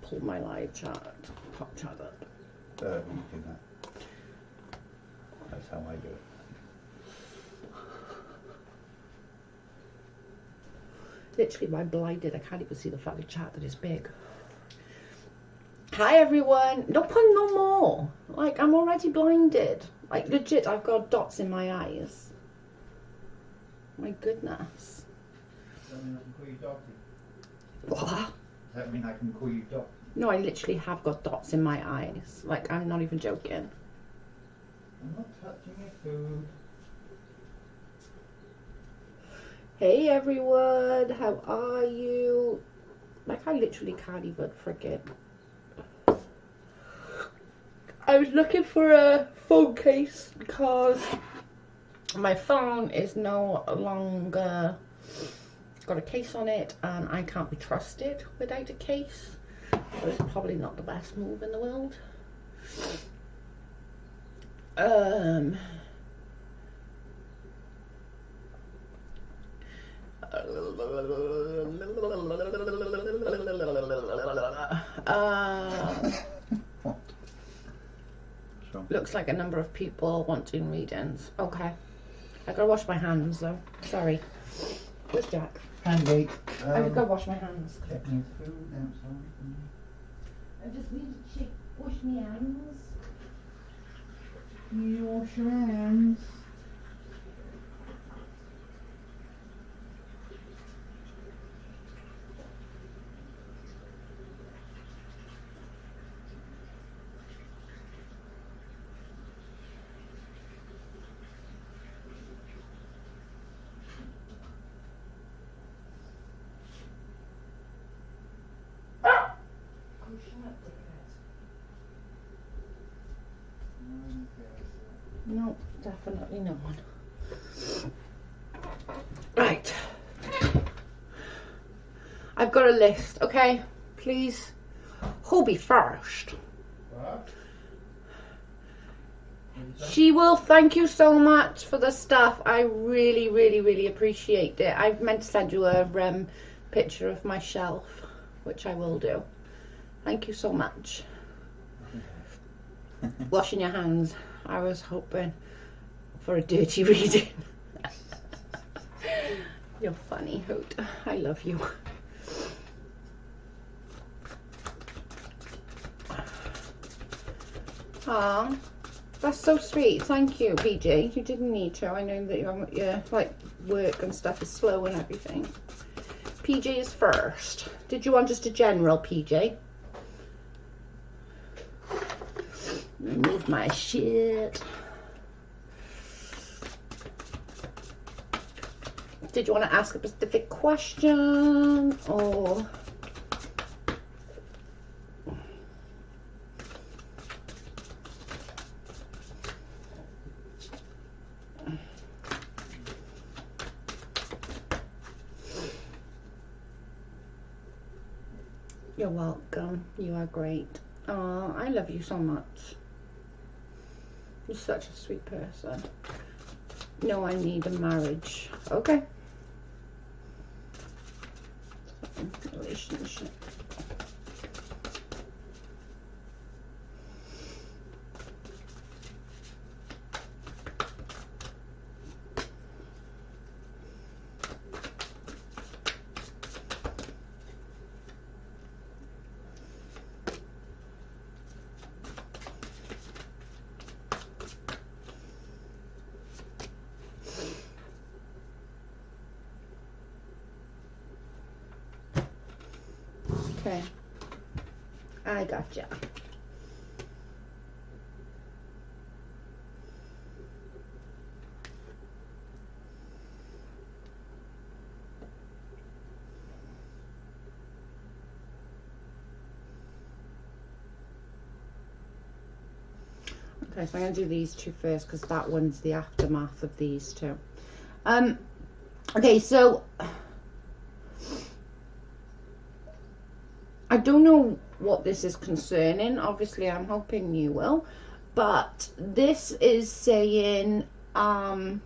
Pull my live chat, pop chat up. You do that. That's how I do it. Literally, I'm blinded. I can't even see the fucking chat that is big. Hi everyone. Don't put no more. Like, I'm already blinded. Like, legit, I've got dots in my eyes. My goodness. Does that mean I can call you Dotty? What? Does that mean I can call you Dotty? No, I literally have got dots in my eyes. Like, I'm not even joking. I'm not touching your food. Hey everyone, how are you? Like, I literally can't even forget. I was looking for a phone case because my phone is no longer got a case on it and I can't be trusted without a case. So it's probably not the best move in the world. Looks like a number of people wanting readings. Okay. I gotta wash my hands though. Sorry. Where's Jack? Handy. I gotta wash my hands. Getting his food outside. I just need to wash my hands. You wash your hands. No, definitely no one. Right. I've got a list, okay? Please. Who'll be first? What? She will. Thank you so much for the stuff. I really, really, really appreciate it. I've meant to send you a picture of my shelf, which I will do. Thank you so much. Washing your hands. I was hoping for a dirty reading. You're funny, Hoot. I love you. Aw, that's so sweet. Thank you, PJ. You didn't need to. I know that your like work and stuff is slow and everything. PJ is first. Did you want just a general, PJ? Remove my shit. Did you want to ask a specific question or? You're welcome. You are great. Oh, I love you so much. You're such a sweet person. No, I need a marriage. Okay. Relationship. Okay, I gotcha. Okay, so I'm going to do these two first because that one's the aftermath of these two. Okay, so I don't know what this is concerning. Obviously, I'm hoping you will. But this is saying some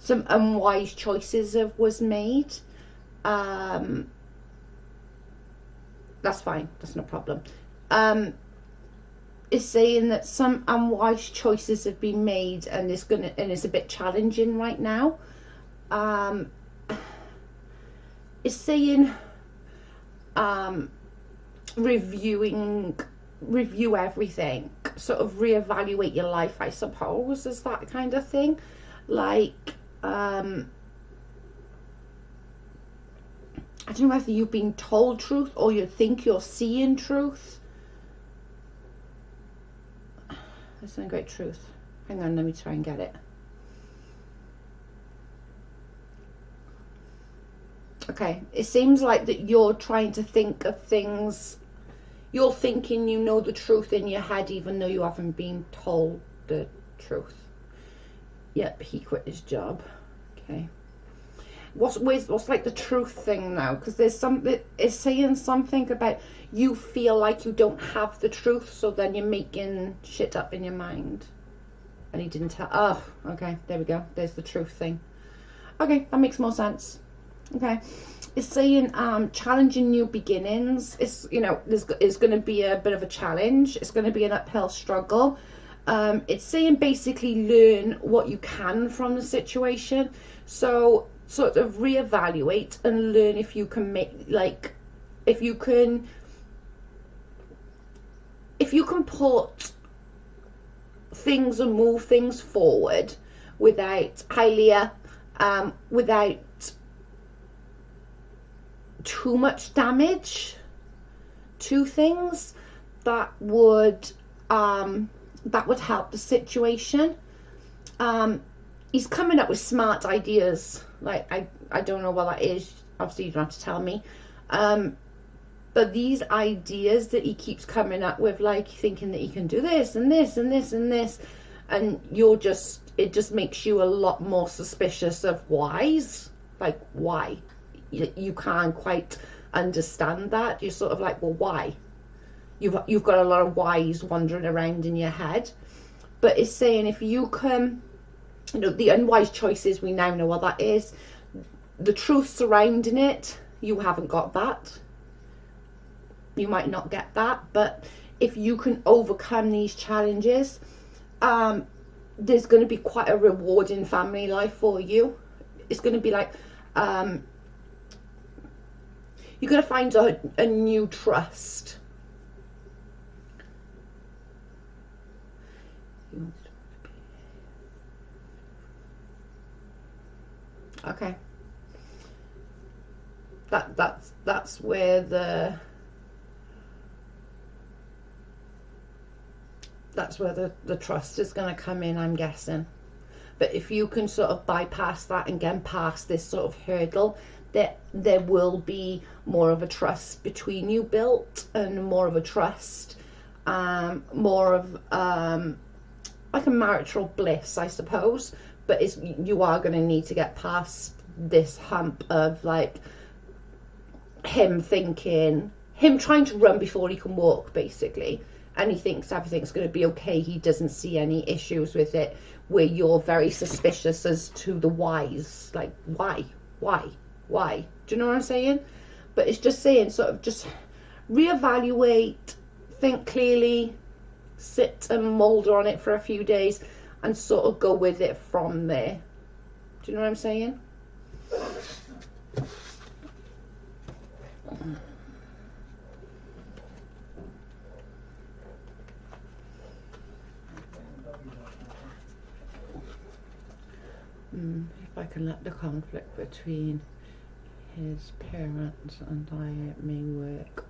unwise choices was made. that's fine. That's no problem. It's saying that some unwise choices have been made, and it's a bit challenging right now. It's saying review everything, sort of reevaluate your life, I suppose, is that kind of thing. Like I don't know whether you've been told truth or you think you're seeing truth. That's not great truth. Hang on, let me try and get it. Okay, it seems like that you're trying to think of things. You're thinking you know the truth in your head, even though you haven't been told the truth. Yep, he quit his job. Okay. What's like the truth thing now? Because there's something, it's saying something about you feel like you don't have the truth, so then you're making shit up in your mind. And he didn't tell. Oh, okay, there we go. There's the truth thing. Okay, that makes more sense. Okay, it's saying challenging new beginnings. It's, you know, there's going to be a bit of a challenge. It's going to be an uphill struggle. It's saying basically learn what you can from the situation. So sort of reevaluate and learn if you can make, like, if you can put things and move things forward without without too much damage to things, that would help the situation. He's coming up with smart ideas. Like, I don't know what that is. Obviously, you don't have to tell me. But these ideas that he keeps coming up with, like thinking that he can do this and this and this and this, and it just makes you a lot more suspicious of whys. Like, why? You can't quite understand that. You're sort of like, well, why? You've got a lot of whys wandering around in your head. But it's saying if you can, you know, the unwise choices, we now know what that is. The truth surrounding it, you haven't got that. You might not get that, but if you can overcome these challenges, there's going to be quite a rewarding family life for you. It's going to be like, you're going to find a new trust. Okay. That's where the trust is going to come in, I'm guessing. But if you can sort of bypass that and get past this sort of hurdle, there will be more of a trust between you built, and more of a trust, more of like a marital bliss, I suppose. But you are going to need to get past this hump of like him trying to run before he can walk, basically. And he thinks everything's going to be okay. He doesn't see any issues with it, where you're very suspicious as to the whys. Like, why? Do you know what I'm saying? But it's just saying, sort of just reevaluate, think clearly, sit and molder on it for a few days, and sort of go with it from there. Do you know what I'm saying? If I can let the conflict between his parents and I may work.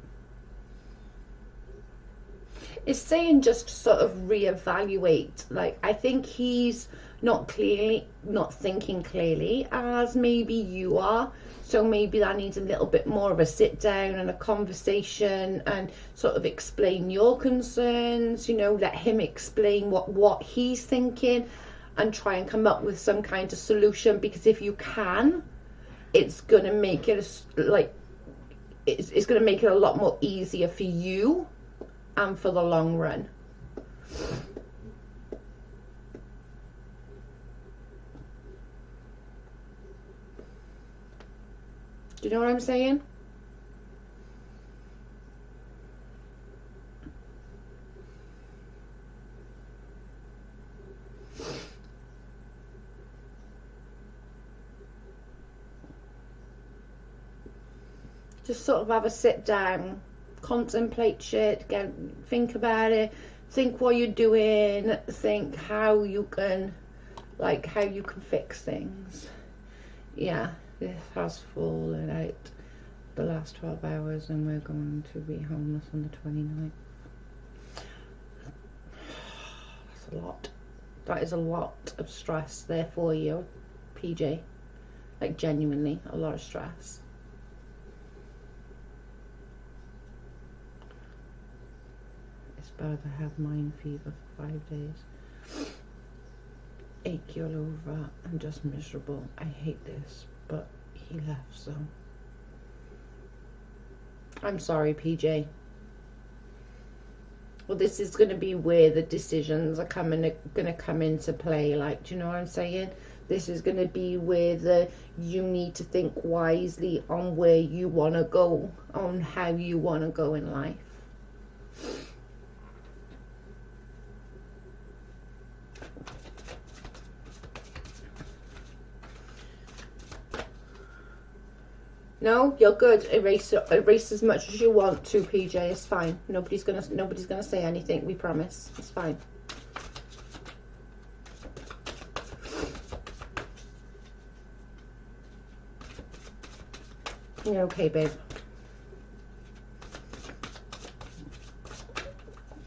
It's saying just sort of reevaluate. Like, I think he's not thinking clearly as maybe you are. So maybe that needs a little bit more of a sit down and a conversation, and sort of explain your concerns, you know, let him explain what he's thinking, and try and come up with some kind of solution. Because if you can, it's going to make it it's going to make it a lot more easier for you and for the long run. Do you know what I'm saying? Just sort of have a sit down, contemplate shit, think about it, think what you're doing, think how you can, like, how you can fix things. Yeah, this has fallen out the last 12 hours and we're going to be homeless on the 29th. That's a lot. That is a lot of stress there for you, PJ. Like, genuinely, a lot of stress. It's bad I have mind fever for 5 days. Ache all over. I'm just miserable. I hate this, but he left, so I'm sorry, PJ. Well, this is going to be where the decisions are going to come into play. Like, do you know what I'm saying? This is going to be where you need to think wisely on where you want to go, on how you want to go in life. No, you're good. Erase as much as you want to, PJ. It's fine. Nobody's gonna say anything. We promise. It's fine. You're okay, babe.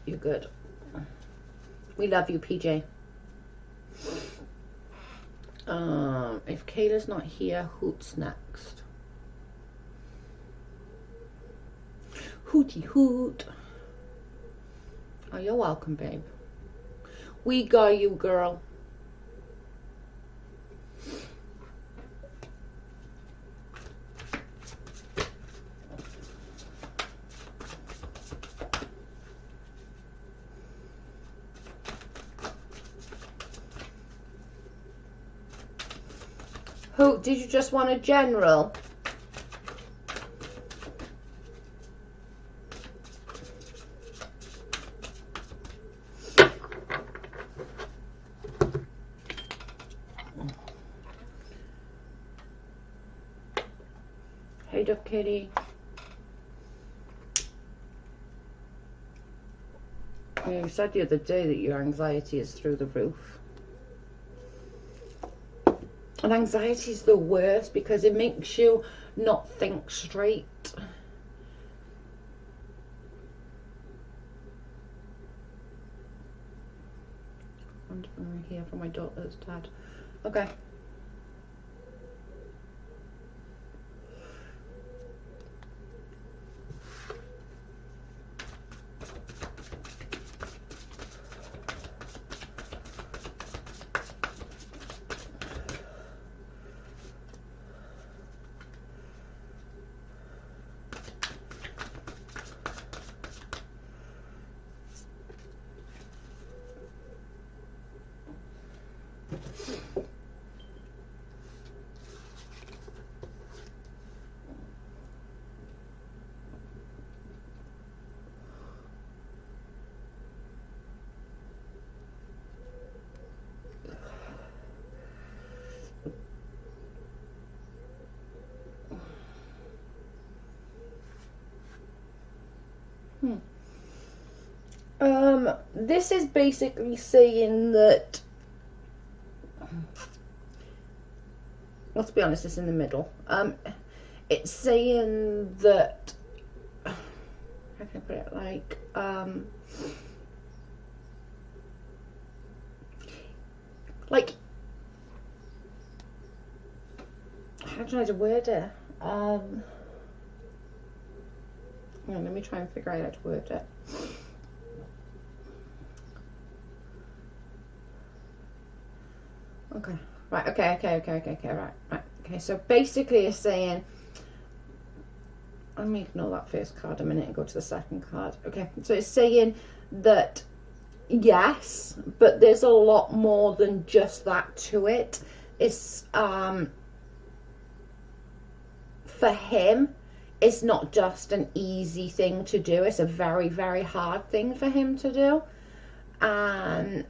You're good. We love you, PJ. If Kayla's not here, who's next? Hooty hoot. Oh, you're welcome, babe. We got you, girl. Who did you just want a general? Hey, Duck Kitty. You said the other day that your anxiety is through the roof. And anxiety is the worst because it makes you not think straight. I'm here for my daughter's dad. Okay. This is basically saying that, let's be honest, it's in the middle. It's saying that, how can I put it, like, how do I word it? Hang on, let me try and figure out how to word it. Okay, right, okay, right. Okay, so basically it's saying, let me ignore that first card a minute and go to the second card. Okay, so it's saying that, yes, but there's a lot more than just that to it. It's, for him, it's not just an easy thing to do. It's a very, very hard thing for him to do. And,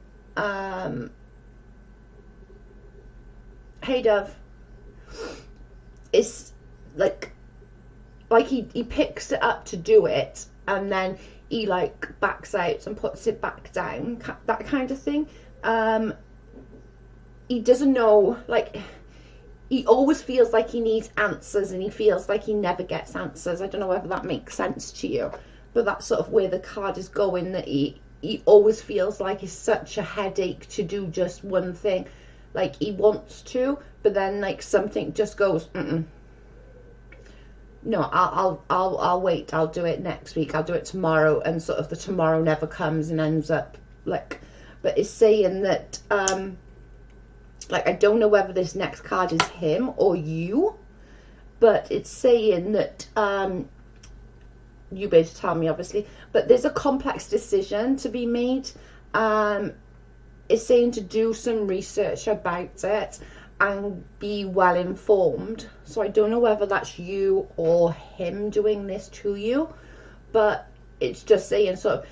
hey, Dove. It's like, like he picks it up to do it, and then he like backs out and puts it back down, that kind of thing. He doesn't know, like, he always feels like he needs answers, and he feels like he never gets answers. I don't know whether that makes sense to you, but that's sort of where the card is going, that he always feels like it's such a headache to do just one thing. Like, he wants to, but then like something just goes, no, I'll wait, I'll do it next week, I'll do it tomorrow, and sort of the tomorrow never comes and ends up like, but it's saying that like, I don't know whether this next card is him or you, but it's saying that you better tell me, obviously, but there's a complex decision to be made. It's saying to do some research about it and be well informed. So I don't know whether that's you or him doing this to you, but it's just saying sort of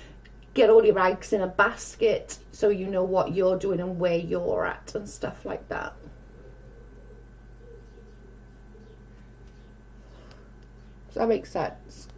get all your eggs in a basket so you know what you're doing and where you're at and stuff like that. Does that make sense?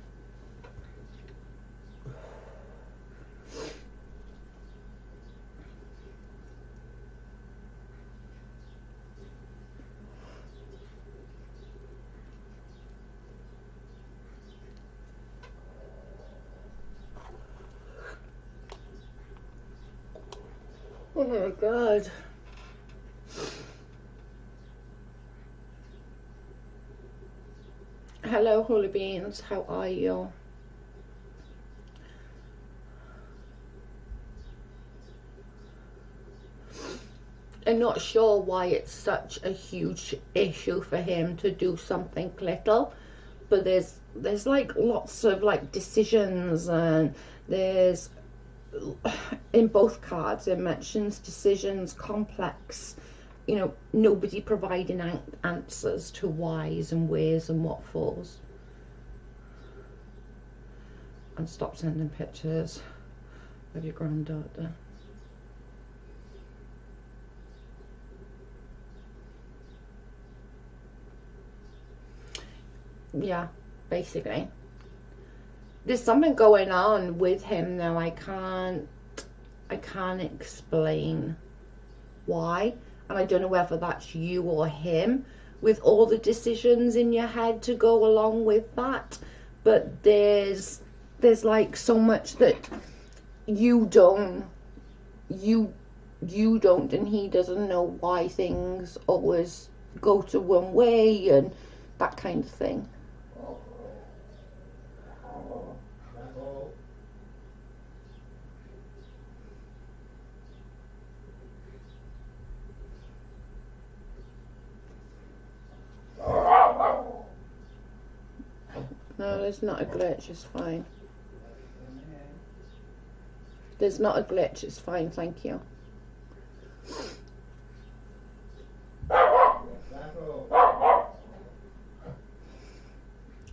Oh my God. Hello, Holy Beans. How are you? I'm not sure why it's such a huge issue for him to do something little, but there's like lots of like decisions, and there's, in both cards it mentions decisions, complex, you know, nobody providing answers to whys and wheres and what fors. And stop sending pictures of your granddaughter. Yeah, basically there's something going on with him now. I can't explain why, and I don't know whether that's you or him with all the decisions in your head to go along with that, but there's like so much that you don't and he doesn't know why things always go to one way and that kind of thing. No, there's not a glitch, it's fine. There's not a glitch, it's fine, thank you.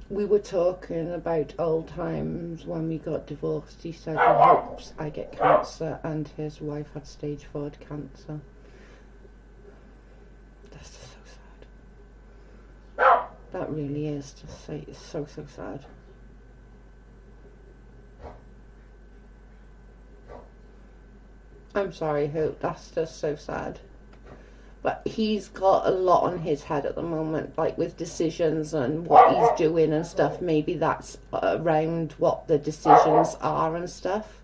We were talking about old times when we got divorced. He said he hopes I get cancer, and his wife had stage 4 cancer. That's just so sad. That really is, to say, it's so sad. I'm sorry, Hope, that's just so sad. But he's got a lot on his head at the moment, like with decisions and what he's doing and stuff. Maybe that's around what the decisions are and stuff.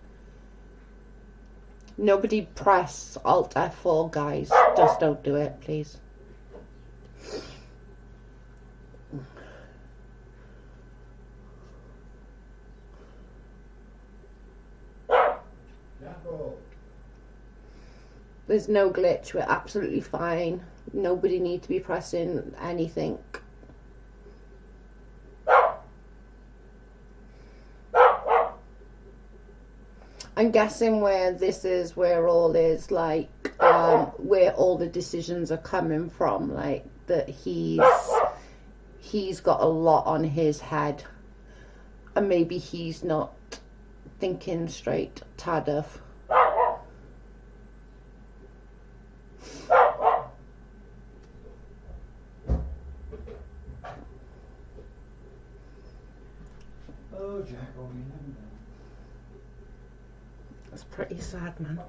Nobody press Alt F4, guys. Just don't do it, please. There's no glitch, we're absolutely fine. Nobody needs to be pressing anything. I'm guessing where this is where all is like, where all the decisions are coming from, like that he's got a lot on his head, and maybe he's not thinking straight, Tadov. Oh, Jack, oh, you never know. It's pretty sad, man.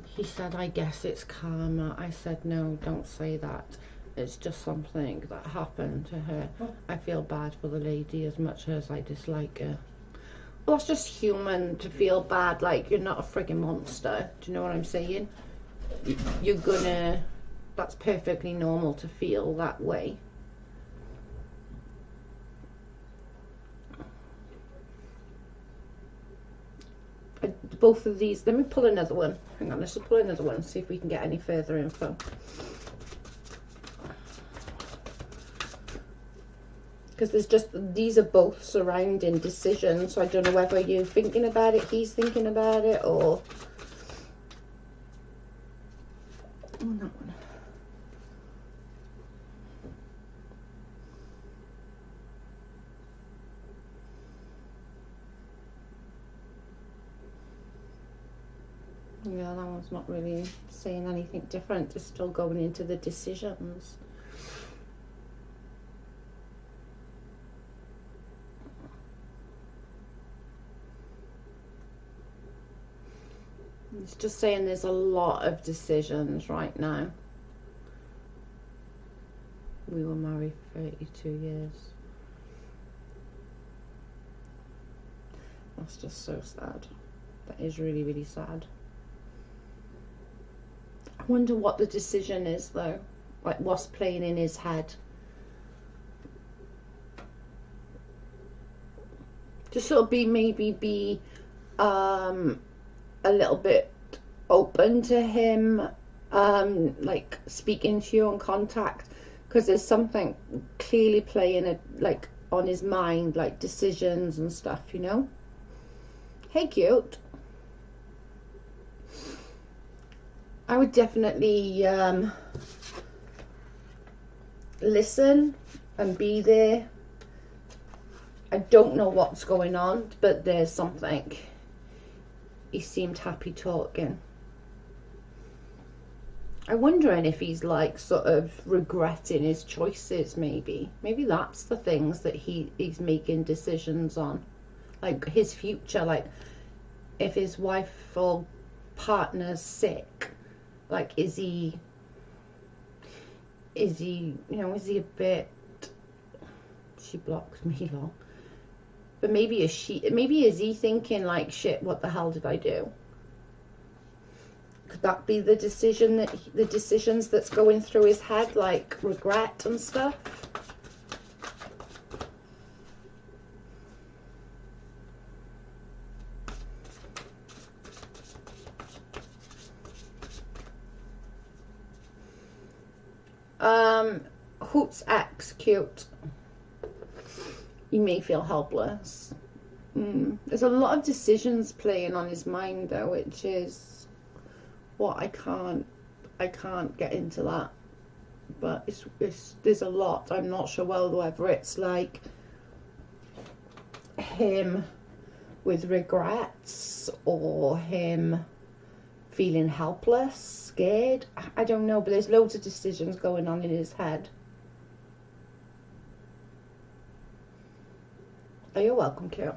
He said, I guess it's karma. I said, no, don't say that. It's just something that happened to her. I feel bad for the lady as much as I dislike her. Well, that's just human to feel bad. Like, you're not a friggin' monster. Do you know what I'm saying? You're gonna... That's perfectly normal to feel that way. Both of these, let me pull another one. Hang on, let's just pull another one and see if we can get any further info. Because there's just, these are both surrounding decisions, so I don't know whether you're thinking about it, he's thinking about it, or... Oh, that one. Yeah, that one's not really saying anything different. It's still going into the decisions. It's just saying there's a lot of decisions right now. We were married 32 years. That's just so sad. That is really, really sad. I wonder what the decision is though. Like what's playing in his head. Just sort of maybe be a little bit open to him, like speaking to you on contact, because there's something clearly playing like on his mind, like decisions and stuff, you know. Hey, cute. I would definitely listen and be there. I don't know what's going on, but there's something. He seemed happy talking. I'm wondering if he's like sort of regretting his choices, maybe. Maybe that's the things that he's making decisions on. Like his future, like if his wife or partner's sick, like is he, you know, is he a bit, she blocked me long. But maybe is he thinking like, shit, what the hell did I do? Could that be the decision the decisions that's going through his head, like regret and stuff? Hoot's ex, cute. He may feel helpless. There's a lot of decisions playing on his mind though, which is what I can't get into that. But there's a lot. I'm not sure whether it's like him with regrets or him feeling helpless, scared. I don't know, but there's loads of decisions going on in his head. Oh, you're welcome, cute.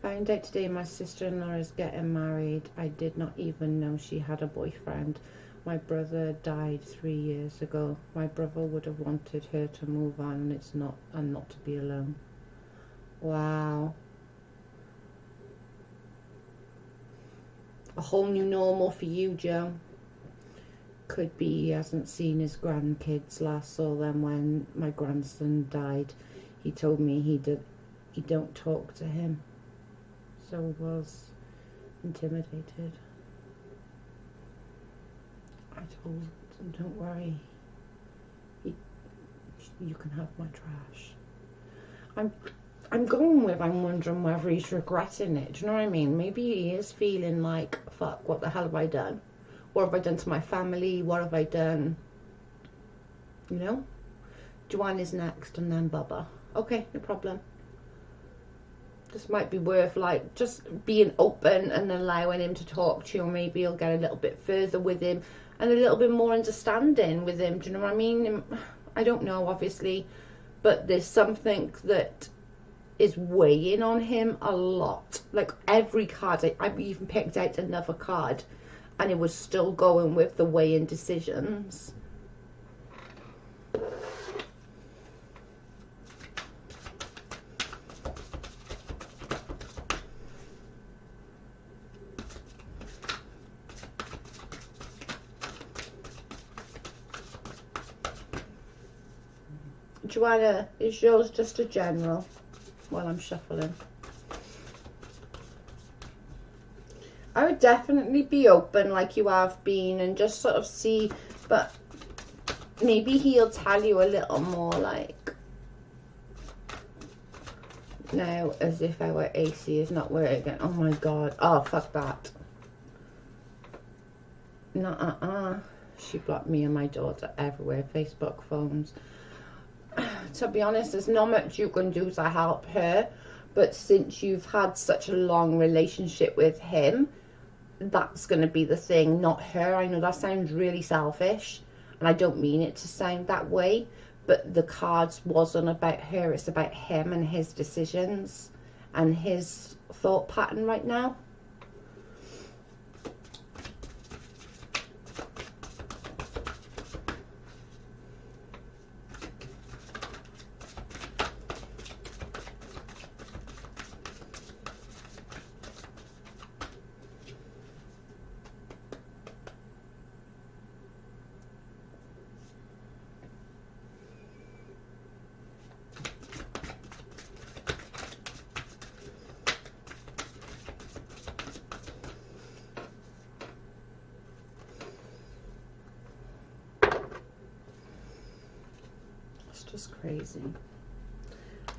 Found out today my sister-in-law is getting married. I did not even know she had a boyfriend. My brother died 3 years ago. My brother would have wanted her to move on and not to be alone. Wow. A whole new normal for you, Joe. Could be he hasn't seen his grandkids. Last saw them when my grandson died. He told me he don't talk to him, so was intimidated. I told him, don't worry, you can have my trash. I'm going with, I'm wondering whether he's regretting it. Do you know what I mean? Maybe he is feeling like, fuck, what the hell have I done? What have I done to my family? What have I done? You know? Joanne is next and then Bubba. Okay, no problem. This might be worth like just being open and allowing him to talk to you. Maybe you'll get a little bit further with him and a little bit more understanding with him. Do you know what I mean? I don't know, obviously. but there's something that is weighing on him a lot. Like every card, I've even picked out another card and it was still going with the weighing decisions. Joanna, is yours just a general while I'm shuffling? I would definitely be open like you have been and just sort of see, but maybe he'll tell you a little more like, now as if our AC is not working. Oh my god. Oh, fuck that. No, she blocked me and my daughter everywhere. Facebook, phones. To be honest, there's not much you can do to help her, but since you've had such a long relationship with him, that's going to be the thing, not her. I know that sounds really selfish and I don't mean it to sound that way, but the cards wasn't about her, it's about him and his decisions and his thought pattern right now. Just crazy.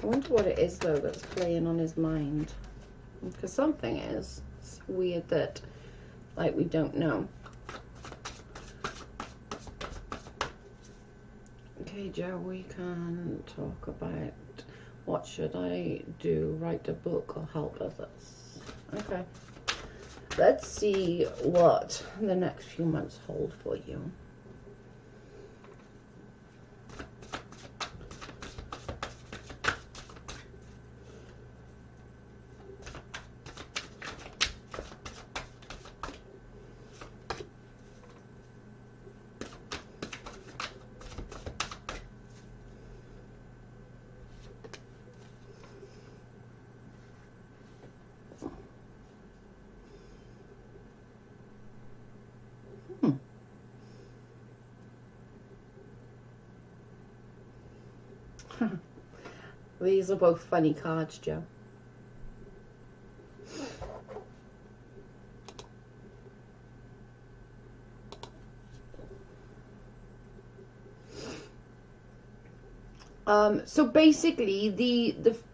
I wonder what it is though that's playing on his mind, because something is. It's weird that like we don't know. Okay, Joe, we can talk about what should I do, write a book or help others. Okay, let's see what the next few months hold for you. These are both funny cards, Joe. So basically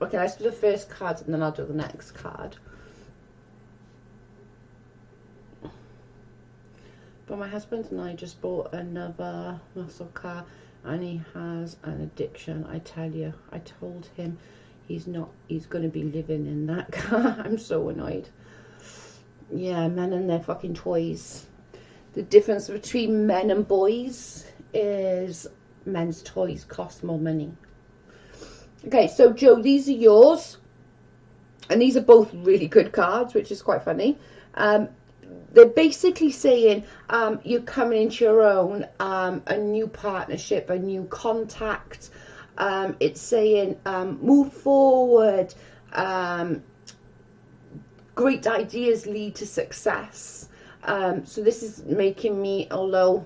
okay, let's do the first card and then I'll do the next card. But my husband and I just bought another muscle car and he has an addiction. I tell you, I told him he's going to be living in that car. I'm so annoyed. Yeah, men and their fucking toys. The difference between men and boys is men's toys cost more money. Okay, so Joe, these are yours. And these are both really good cards, which is quite funny. They're basically saying you're coming into your own, a new partnership, a new contact. It's saying move forward. Great ideas lead to success. So this is making me, although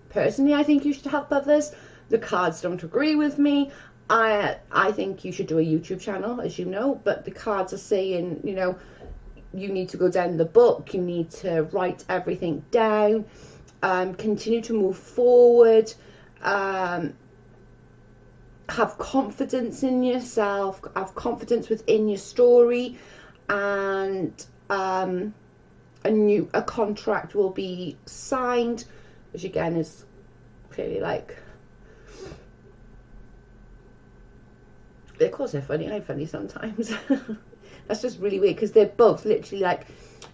personally I think you should help others, the cards don't agree with me. I think you should do a YouTube channel, as you know, but the cards are saying, you know, you need to go down the book, you need to write everything down, continue to move forward, have confidence in yourself, have confidence within your story, and a contract will be signed, which again is clearly like, of course they're funny, I'm funny sometimes. That's just really weird because they're both literally like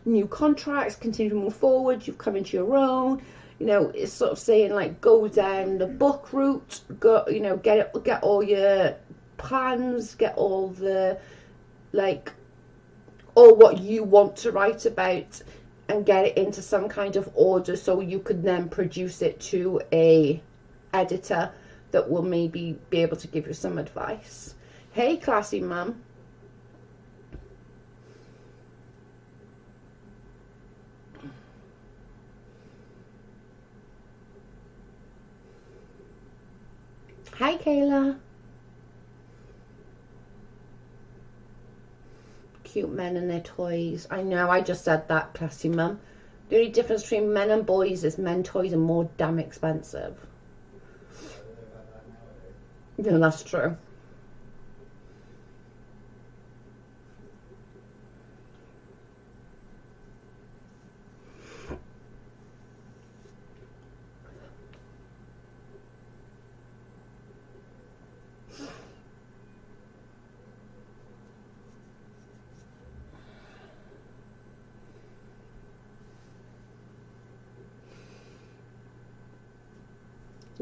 new contracts, continue to move forward, you've come into your own, You know, it's sort of saying like go down the book route, go, you know, get all your plans, get all the like all what you want to write about, and get it into some kind of order so you could then produce it to a editor that will maybe be able to give you some advice. Hey, classy mum. Hi, Kayla. Cute men and their toys. I know, I just said that, classy mum. The only difference between men and boys is men toys are more damn expensive. Yeah, that's true.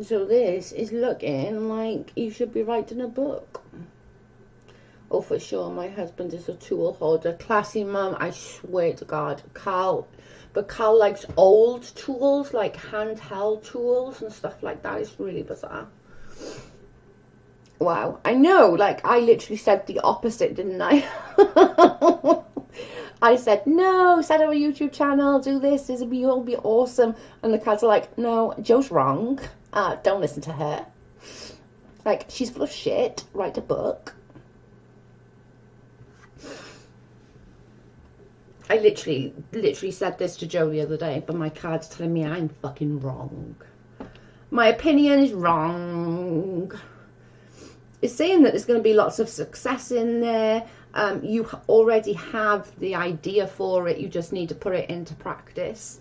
So this is looking like you should be writing a book. Oh, for sure, my husband is a tool holder. Classy mum, I swear to God. Carl likes old tools, like handheld tools and stuff like that. It's really bizarre. Wow, I know, like, I literally said the opposite, didn't I? I said, no, set up a YouTube channel, do this will be awesome. And the cats are like, no, Joe's wrong. Don't listen to her. Like, she's full of shit. Write a book. I literally said this to Joe the other day, but my card's telling me I'm fucking wrong. My opinion is wrong. It's saying that there's going to be lots of success in there. You already have the idea for it. You just need to put it into practice.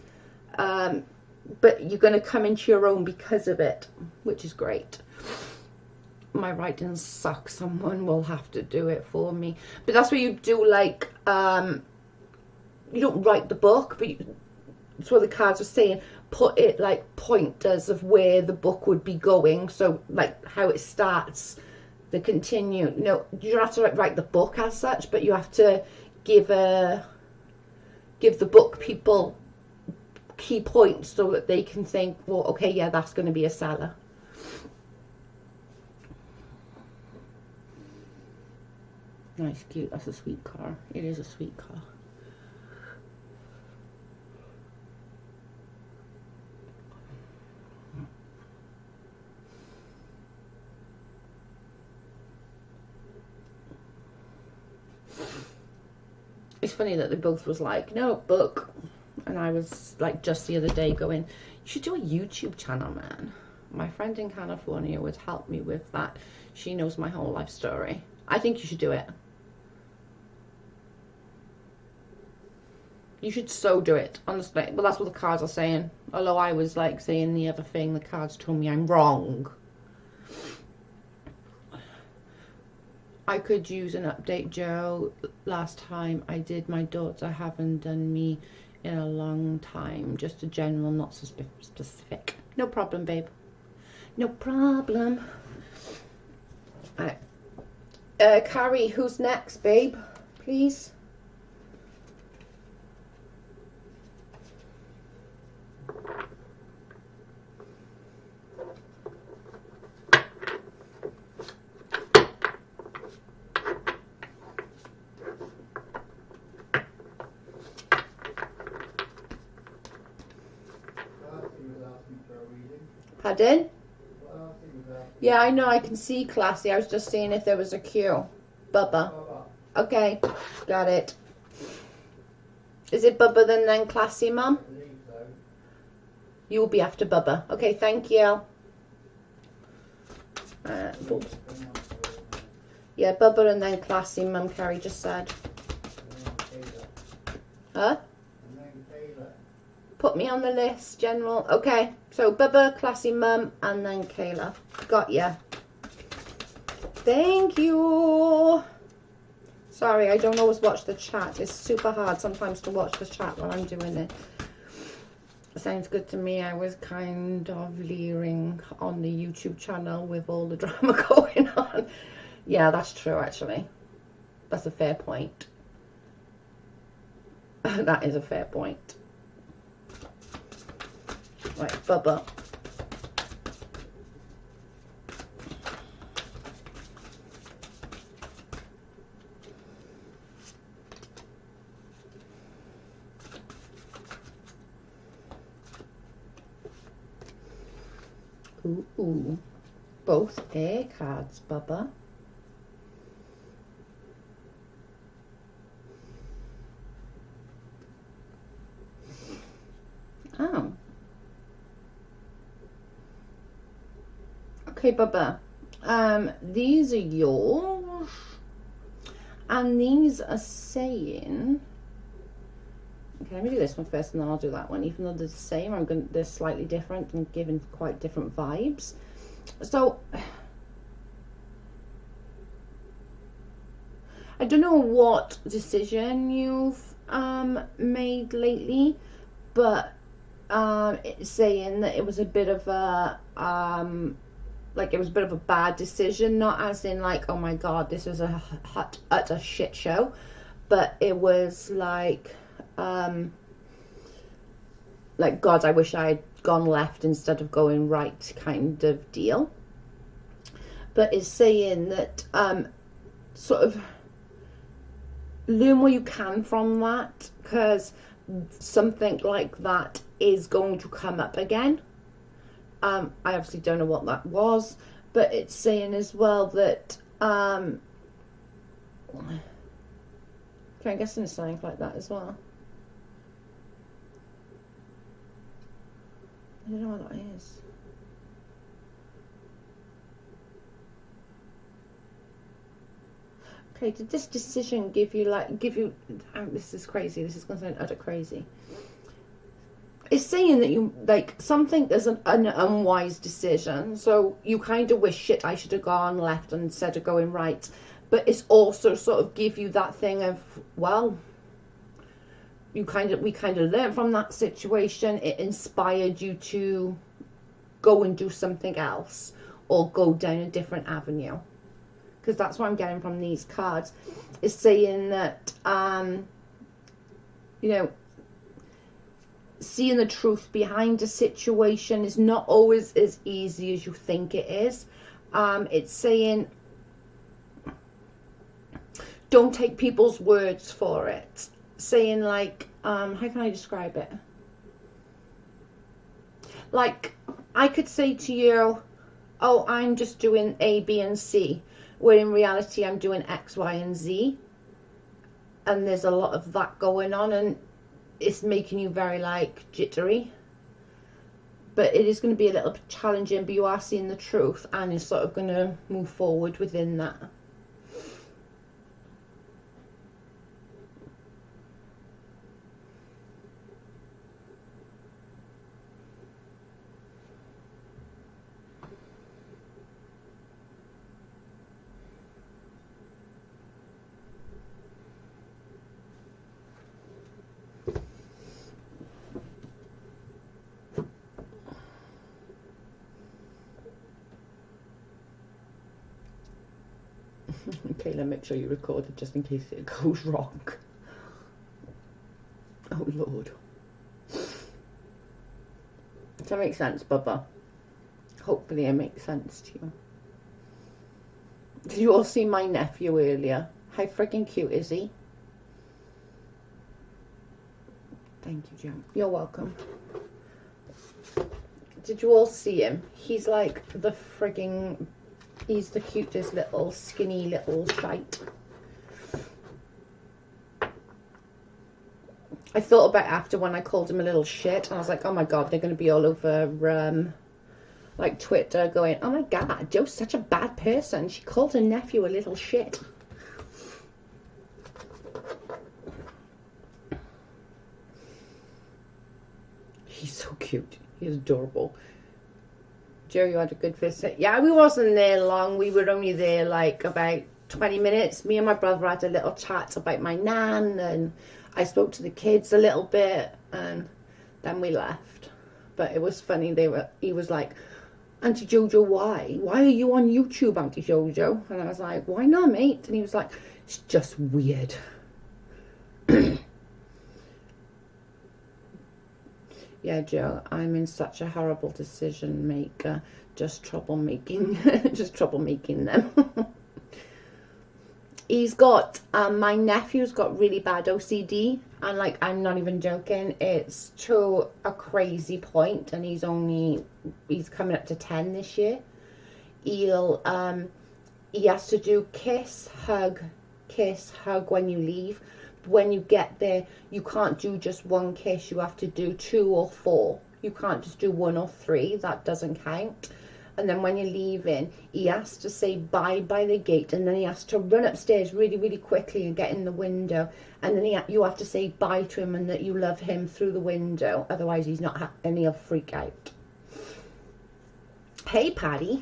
But you're going to come into your own because of it, which is great. My writing sucks. Someone will have to do it for me. But that's what you do, like, you don't write the book, but that's what the cards are saying. Put it like pointers of where the book would be going. So, like, how it starts, the continue. No, you don't have to write the book as such, but you have to give the book people key points so that they can think, well, okay, yeah, that's going to be a seller. Nice, cute. That's a sweet car. It is a sweet car. It's funny that they both was like, no, book. And I was like, just the other day going, you should do a YouTube channel, man. My friend in California would help me with that. She knows my whole life story. I think you should do it. You should so do it, honestly. Well, that's what the cards are saying. Although I was like saying the other thing, the cards told me I'm wrong. I could use an update, Joe. Last time I did my daughter haven't done me in a long time. Just a general, not so specific. No problem, babe. No problem. Alright. Carrie, who's next, babe? Please. Pardon? Yeah, I know, I can see classy. I was just seeing if there was a queue. Bubba. Okay, got it. Is it Bubba then classy, mum? You will be after Bubba. Okay, thank you. Yeah, Bubba and then classy, mum, Carrie just said. Huh? Put me on the list, General. Okay, so Bubba, classy mum, and then Kayla. Got ya. Thank you. Sorry, I don't always watch the chat. It's super hard sometimes to watch the chat while I'm doing it. Sounds good to me. I was kind of leering on the YouTube channel with all the drama going on. Yeah, that's true, actually. That's a fair point. That is a fair point. Right, Bubba. Ooh, both air cards, Bubba. Oh. Okay, Bubba. These are yours. And these are saying... Okay, let me do this one first and then I'll do that one. Even though they're the same, they're slightly different and giving quite different vibes. So, I don't know what decision you've made lately, but it's saying that it was a bit of a like it was a bit of a bad decision, not as in like, oh my god, this is a utter shit show, but it was like God, I wish I had gone left instead of going right kind of deal. But it's saying that sort of learn what you can from that, because something like that is going to come up again. I obviously don't know what that was, but it's saying as well that okay, I'm guessing it's something like that as well. I don't know what that is. Okay, did this decision give you this is crazy, this is going to sound utter crazy. It's saying that you, like, something is an unwise decision, so you kind of wish, shit, I should have gone left instead of going right, but it's also sort of give you that thing of, well, we kind of learned from that situation. It inspired you to go and do something else or go down a different avenue, because that's what I'm getting from these cards. It's saying that you know, seeing the truth behind a situation is not always as easy as you think it is. It's saying don't take people's words for it. Saying like, how can I describe it? Like, I could say to you, oh, I'm just doing A, B, and C, where in reality I'm doing X, Y, and Z. And there's a lot of that going on, and it's making you very, like, jittery. But it is going to be a little bit challenging, but you are seeing the truth, and you're sort of going to move forward within that. Okay, let me make sure you record it just in case it goes wrong. Oh Lord. Does that make sense, Bubba? Hopefully it makes sense to you. Did you all see my nephew earlier? How freaking cute is he? Thank you, Jim. You're welcome. Did you all see him? He's like the frigging... He's the cutest little skinny little shite. I thought about after when I called him a little shit, and I was like, oh my god, they're going to be all over like Twitter going, oh my god, Joe's such a bad person. She called her nephew a little shit. He's so cute. He's adorable. Joe, you had a good visit. Yeah, we wasn't there long. We were only there like about 20 minutes. Me and my brother had a little chat about my nan, and I spoke to the kids a little bit, and Then we left. But it was funny, he was like, Auntie Jojo, why? Why are you on YouTube, Auntie Jojo? And I was like, why not, mate? And he was like, it's just weird. Yeah, Joe, I'm in such a horrible decision maker. Just trouble making, just trouble making them. He's got, my nephew's got really bad OCD, and like, I'm not even joking, it's to a crazy point, and he's coming up to 10 this year. He has to do kiss, hug when you leave. When you get there, you can't do just one kiss, you have to do 2 or 4. You can't just do 1 or 3, that doesn't count. And then when you're leaving, he has to say bye by the gate, and then he has to run upstairs really, really quickly and get in the window, and then you have to say bye to him and that you love him through the window, otherwise he's not and he'll freak out. Hey, Patty.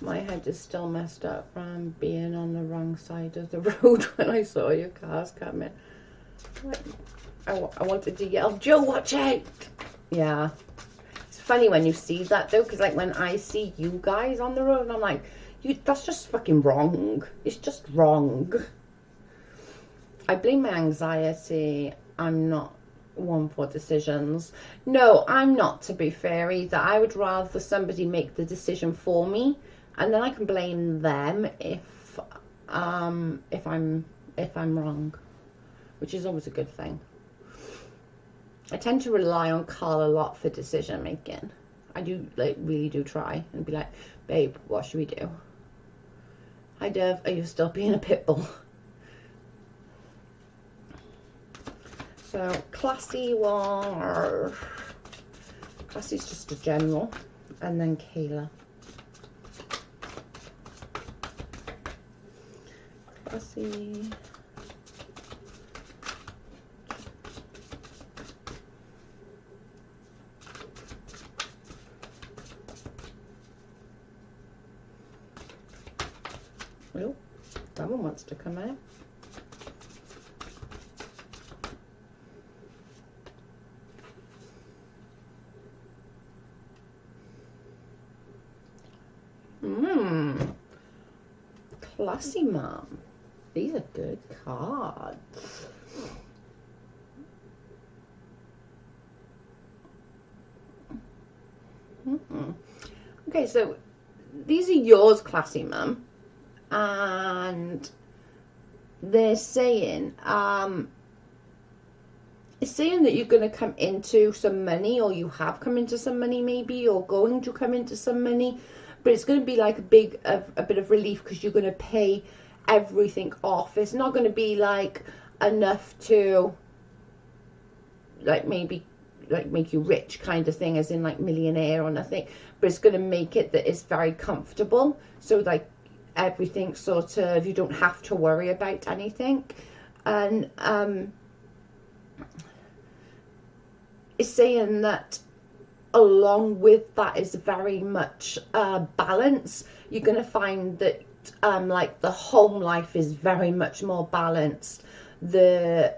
My head is still messed up from being on the wrong side of the road when I saw your cars coming. I wanted to yell, Joe, watch out! Yeah. It's funny when you see that though, because like when I see you guys on the road, I'm like, that's just fucking wrong. It's just wrong. I blame my anxiety. I'm not one for decisions. No, I'm not, to be fair, either. I would rather somebody make the decision for me, and then I can blame them if I'm wrong, which is always a good thing. I tend to rely on Carl a lot for decision making. I do, like, really do try and be like, babe, what should we do? Hi Dev, are you still being a pit bull? So Classy was, Classy's just a general, and then Kayla. Classy. Oh, that one wants to come out. Classy Mom. These are good cards. Okay, so these are yours, Classy Mum, and they're saying it's saying that you're going to come into some money, or you have come into some money maybe, or going to come into some money, but it's going to be like a bit of relief because you're going to pay everything off. It's not going to be like enough to like maybe like make you rich kind of thing, as in like millionaire or nothing, but it's going to make it that it's very comfortable, so like everything sort of, you don't have to worry about anything. And it's saying that along with that is very much balance. You're going to find that like the home life is very much more balanced. The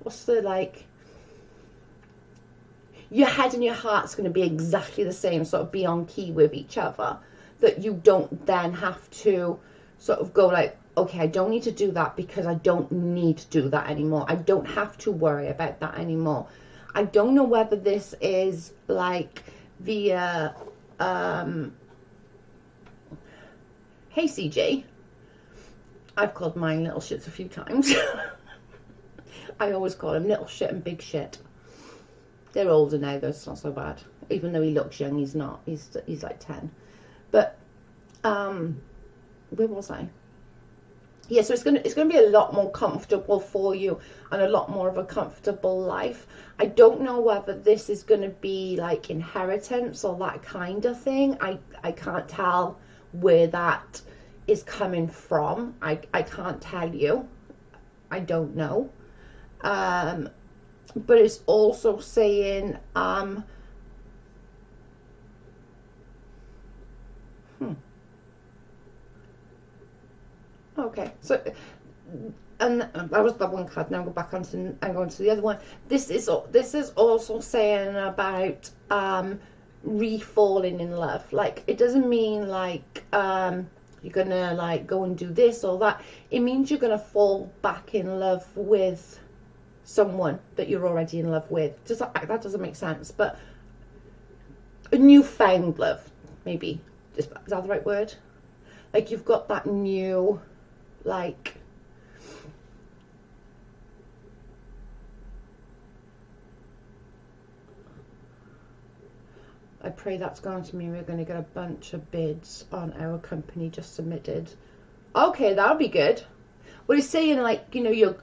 what's the, like, your head and your heart's going to be exactly the same, sort of be on key with each other, that you don't then have to sort of go like, okay, I don't need to do that because I don't need to do that anymore. I don't have to worry about that anymore. I don't know whether this is like via hey CJ, I've called mine little shits a few times. I always call him little shit and big shit. They're older now though, it's not so bad. Even though he looks young, he's not. He's like 10. But where was I? Yeah, so it's gonna be a lot more comfortable for you, and a lot more of a comfortable life. I don't know whether this is gonna be like inheritance or that kind of thing. I can't tell where that is coming from. I can't tell you. I don't know. but it's also saying, okay, so, and that was that one card. Now I'm going to the other one. This is also saying about re-falling in love. Like, it doesn't mean like you're gonna like go and do this or that. It means you're gonna fall back in love with someone that you're already in love with. That doesn't make sense, but a newfound love, maybe. Is that the right word? Like, you've got that new, like, I pray that's going to mean we're going to get a bunch of bids on our company just submitted. Okay, that'll be good. What he's saying, like, you know, you're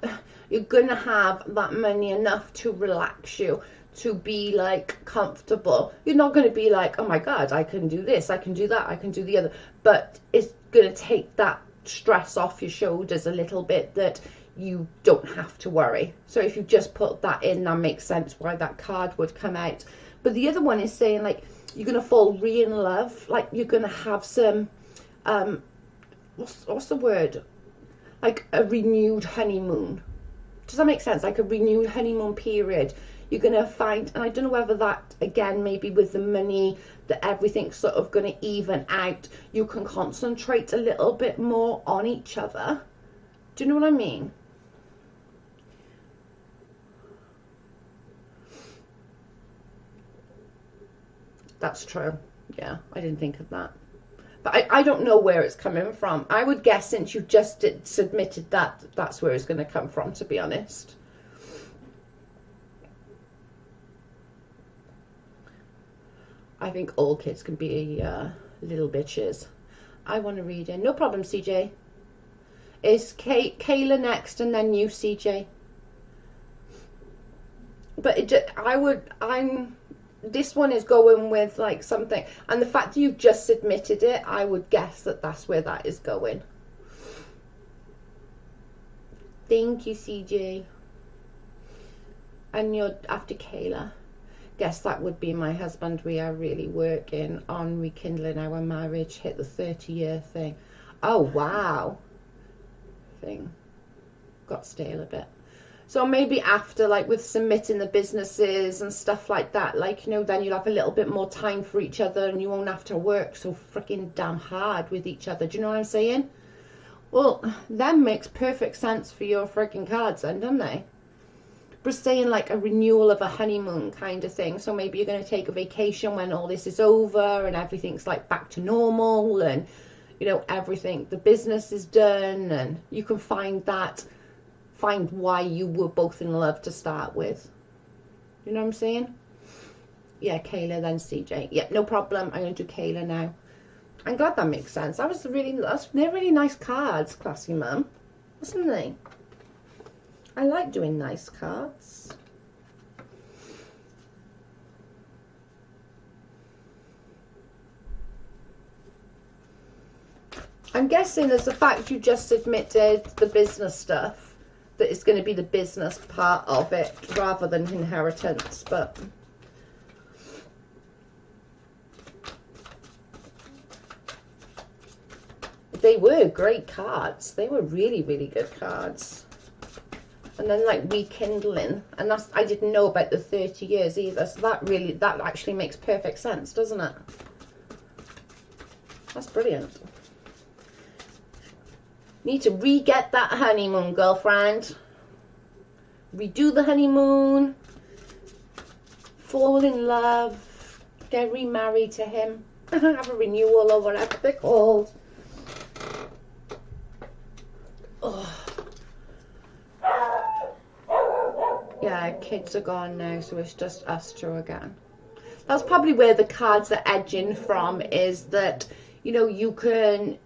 going to have that money enough to relax you, to be, like, comfortable. You're not going to be like, oh my God, I can do this, I can do that, I can do the other. But it's going to take that stress off your shoulders a little bit, that you don't have to worry. So if you just put that in, that makes sense why that card would come out. But the other one is saying, like, you're going to fall in love. Like, you're going to have some, what's the word? Like a renewed honeymoon. Does that make sense? Like a renewed honeymoon period. You're going to find, and I don't know whether that, again, maybe with the money, that everything's sort of going to even out. You can concentrate a little bit more on each other. Do you know what I mean? That's true. Yeah, I didn't think of that. But I don't know where it's coming from. I would guess since you just submitted that, that's where it's going to come from, to be honest. I think all kids can be little bitches. I want to read it. No problem, CJ. It's Kayla next and then you, CJ. But this one is going with like something, and the fact that you've just submitted it, I would guess that that's where that is going. Thank you, CJ. And you're after Kayla. Guess that would be my husband. We are really working on rekindling our marriage. Hit the 30-year thing. Oh wow. Thing got stale a bit. So maybe after, like, with submitting the businesses and stuff like that, like, you know, then you'll have a little bit more time for each other and you won't have to work so freaking damn hard with each other. Do you know what I'm saying? Well, that makes perfect sense for your freaking cards then, don't they? We're saying like a renewal of a honeymoon kind of thing. So maybe you're going to take a vacation when all this is over and everything's like back to normal and, you know, everything, the business is done, and you can find why you were both in love to start with. You know what I'm saying? Yeah, Kayla, then CJ. Yeah, no problem. I'm going to do Kayla now. I'm glad that makes sense. They're really nice cards, Classy Mum. Wasn't they? I like doing nice cards. I'm guessing as the fact you just submitted the business stuff, that it's going to be the business part of it rather than inheritance, but they were great cards. They were really, really good cards. And then like rekindling, and that's, I didn't know about the 30 years either, so that actually makes perfect sense, doesn't it? That's brilliant. Need to re-get that honeymoon, girlfriend. Redo the honeymoon. Fall in love. Get remarried to him. Have a renewal or whatever they're called. Oh. Yeah, kids are gone now, so it's just us two again. That's probably where the cards are edging from, is that, you know, you can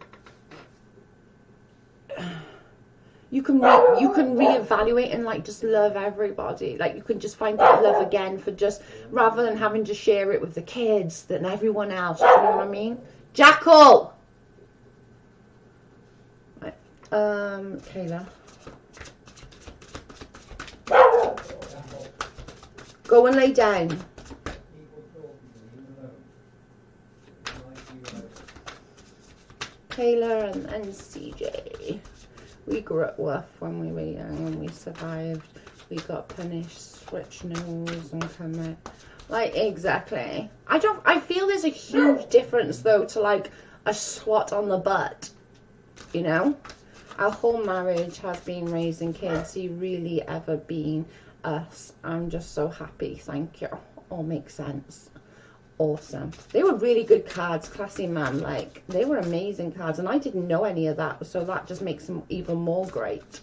reevaluate and like just love everybody. Like, you can just find that love again, for just, rather than having to share it with the kids and everyone else. Do you know what I mean? Jackal! Right. Kayla. Go and lay down. Kayla and CJ. We grew up rough when we were young and we survived. We got punished, switch nose and come out. Like, exactly. I feel there's a huge difference though to like a swat on the butt, you know? Our whole marriage has been raising kids. You really ever been us. I'm just so happy, thank you. All makes sense. Awesome. They were really good cards, classy man. Like, they were amazing cards, and I didn't know any of that, so that just makes them even more great.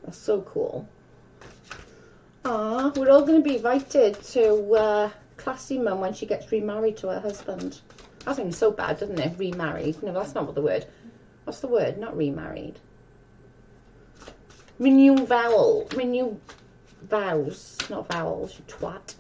That's so cool. Ah, we're all going to be invited to classy mum when she gets remarried to her husband. That sounds so bad, doesn't it? Remarried. No, that's not what the word. What's the word? Not remarried. Renew vowel. Renew vows. Not vowels, you twat.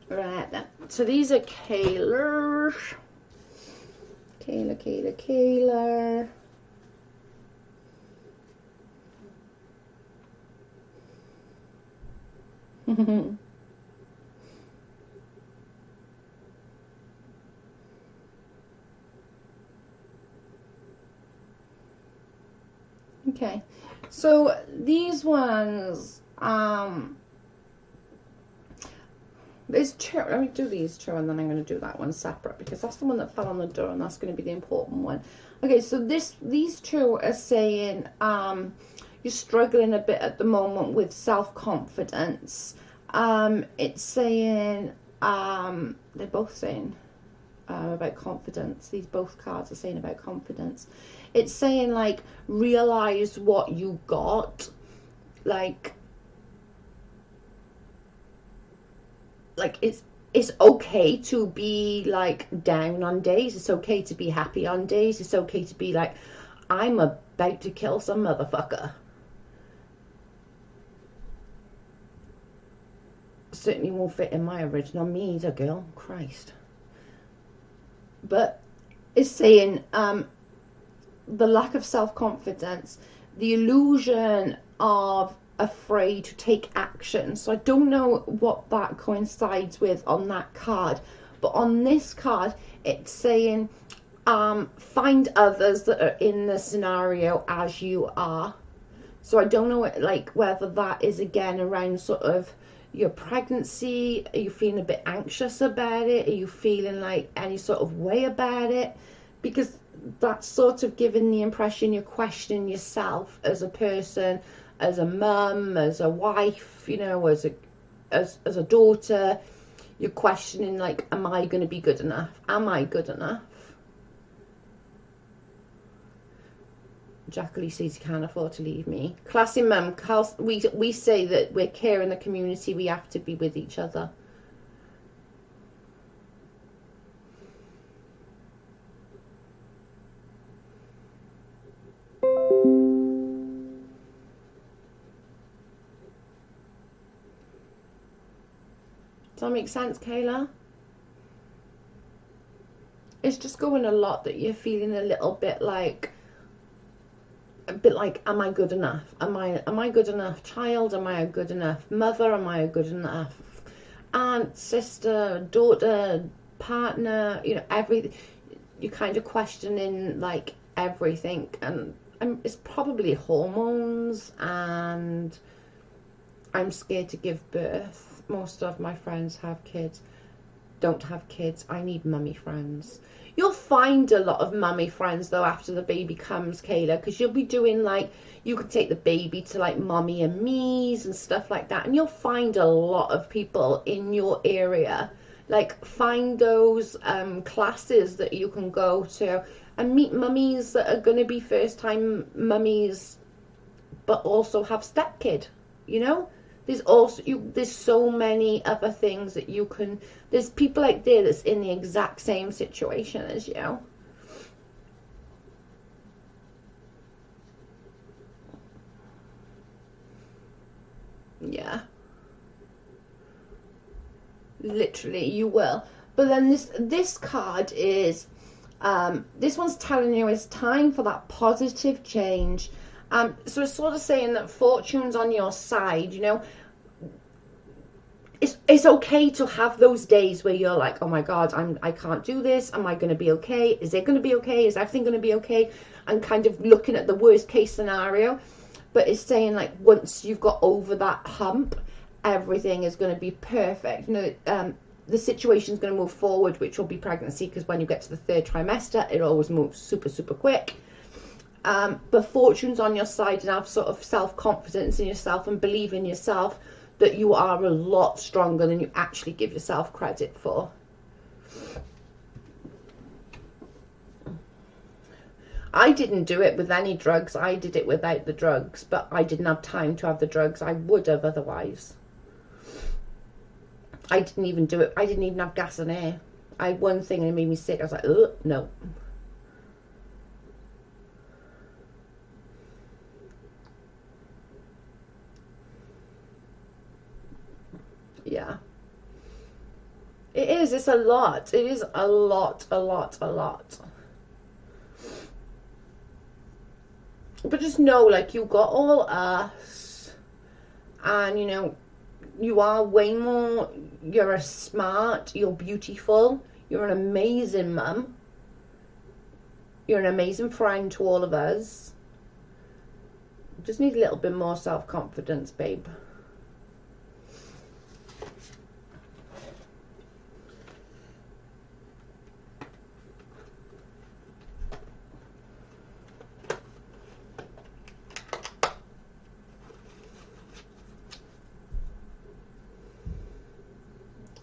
Right then. So these are Kayla's. Kayla. Okay, so these ones, there's two. Let me do these two and then I'm going to do that one separate because that's the one that fell on the door and that's going to be the important one. Okay, so these two are saying you're struggling a bit at the moment with self-confidence. It's saying they're both saying about confidence. These both cards are saying about confidence. It's saying like realize what you got, like it's okay to be like down on days. It's okay to be happy on days. It's okay to be like, I'm about to kill some motherfucker. Certainly won't fit in my original me either, girl. Christ. But it's saying the lack of self-confidence, the illusion of afraid to take action. So I don't know what that coincides with on that card, but on this card it's saying find others that are in the scenario as you are. So I don't know like whether that is again around sort of your pregnancy. Are you feeling a bit anxious about it? Are you feeling like any sort of way about it? Because that's sort of giving the impression you're questioning yourself as a person, as a mum, as a wife, you know, as a daughter. You're questioning like, am I going to be good enough? Am I good enough? Jacqueline says you can't afford to leave me. Classy mum, we say that we're care in the community, we have to be with each other. Does that make sense, Kayla? It's just going a lot that you're feeling a little bit like, am I good enough? Am I good enough child? Am I a good enough mother? Am I a good enough aunt, sister, daughter, partner? You know, everything. You're kind of questioning like everything, and it's probably hormones, and I'm scared to give birth. Most of my friends have kids, don't have kids. I need mummy friends. You'll find a lot of mummy friends though after the baby comes, Kayla, because you'll be doing like, you could take the baby to like mommy and me's and stuff like that, and you'll find a lot of people in your area. Like, find those classes that you can go to and meet mummies that are going to be first time mummies but also have stepkid, you know. There's also there's so many other things that you can, there's people like there that's in the exact same situation as you. Yeah. Literally, you will. But then this card is, this one's telling you it's time for that positive change. So it's sort of saying that fortune's on your side, you know. It's okay to have those days where you're like, oh my God, I can't do this. Am I going to be okay? Is it going to be okay? Is everything going to be okay? And kind of looking at the worst case scenario. But it's saying like once you've got over that hump, everything is going to be perfect. You know, the situation's going to move forward, which will be pregnancy, because when you get to the 3rd trimester, it always moves super, super quick. But fortune's on your side, and have sort of self-confidence in yourself and believe in yourself that you are a lot stronger than you actually give yourself credit for. I didn't do it with any drugs. I did it without the drugs, but I didn't have time to have the drugs. I would have otherwise. I didn't even do it. I didn't even have gas and air. I had one thing and it made me sick. I was like, no. Yeah. It is. It's a lot. It is a lot. But just know, like, you got all us. And, you know, you are way more. You're smart. You're beautiful. You're an amazing mum. You're an amazing friend to all of us. Just need a little bit more self-confidence, babe.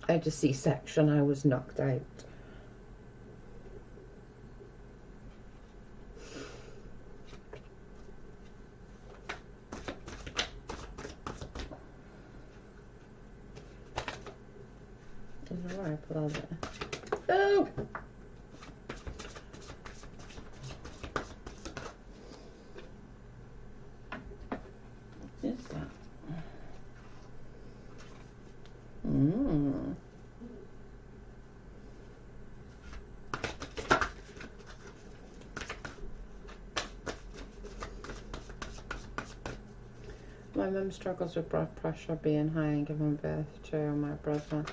I had a C-section. I was knocked out. I don't know where I put all that. Oh! What is that? My mum struggles with blood pressure being high and giving birth to my brother.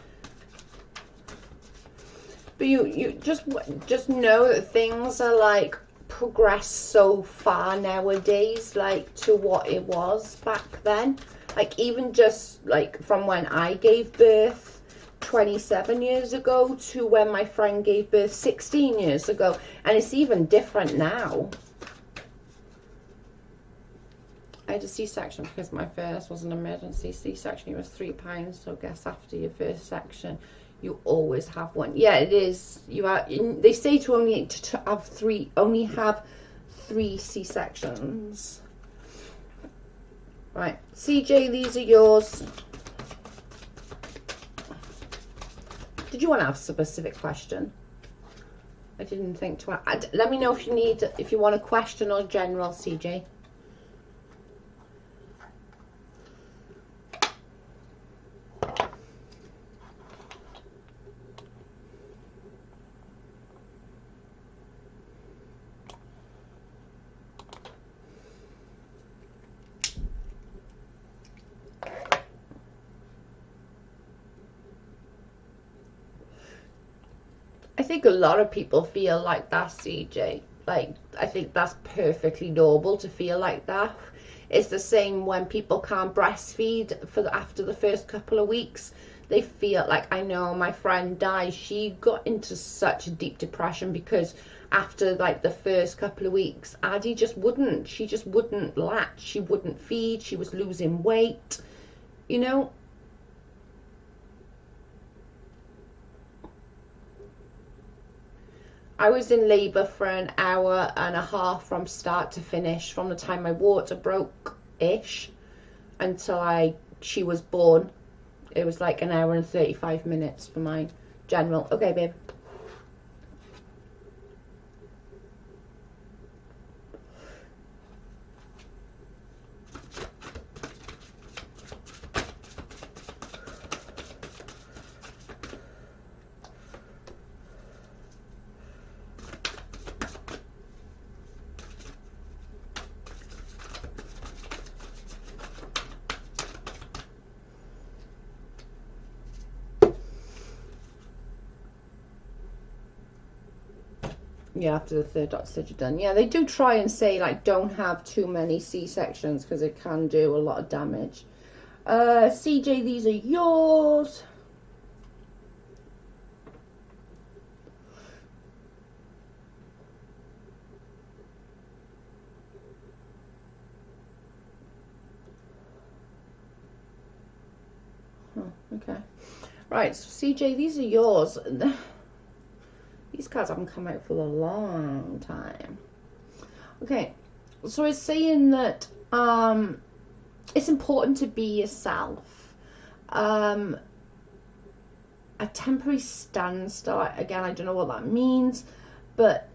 But you just know that things are like progressed so far nowadays, like to what it was back then. Like even just like from when I gave birth 27 years ago to when my friend gave birth 16 years ago, and it's even different now. I had a C-section because my first was an emergency C-section. It was £3, so guess after your first section you always have one. Yeah, it is. You are. They say to only have three. Only have 3 C-sections. Right, CJ, these are yours. Did you want to have a specific question? I didn't think to. Let me know if you want a question or general, CJ. I think a lot of people feel like that, CJ. Like, I think that's perfectly normal to feel like that. It's the same when people can't breastfeed after the first couple of weeks. They feel like, I know my friend Di, she got into such a deep depression because after like the first couple of weeks, Addie she just wouldn't latch. She wouldn't feed. She was losing weight, you know. I was in labour for an hour and a half from start to finish, from the time my water broke-ish until she was born. It was like an hour and 35 minutes for my general. Okay, babe. Yeah, after the third doctor said you're done. Yeah, they do try and say, like, don't have too many C-sections because it can do a lot of damage. CJ, these are yours. Okay. Right, so CJ, these are yours. These cards haven't come out for a long time. Okay, so it's saying that it's important to be yourself. A temporary standstill, again, I don't know what that means, but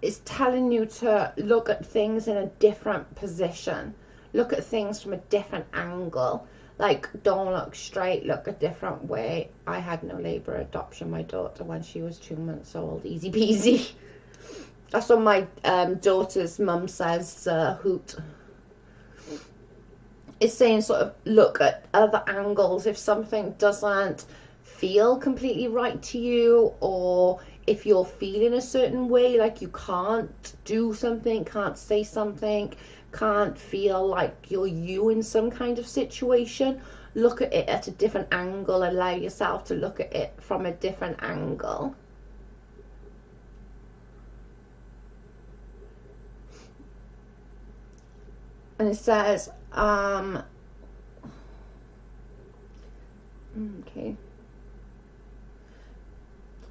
it's telling you to look at things in a different position. Look at things from a different angle. Like, don't look straight, look a different way. I had no labour adoption, my daughter, when she was 2 months old. Easy peasy. That's what my daughter's mum says, hoot. It's saying sort of look at other angles. If something doesn't feel completely right to you, or if you're feeling a certain way, like you can't do something, can't say something, can't feel like you're you in some kind of situation, look at it at a different angle. Allow yourself to look at it from a different angle. And it says, okay,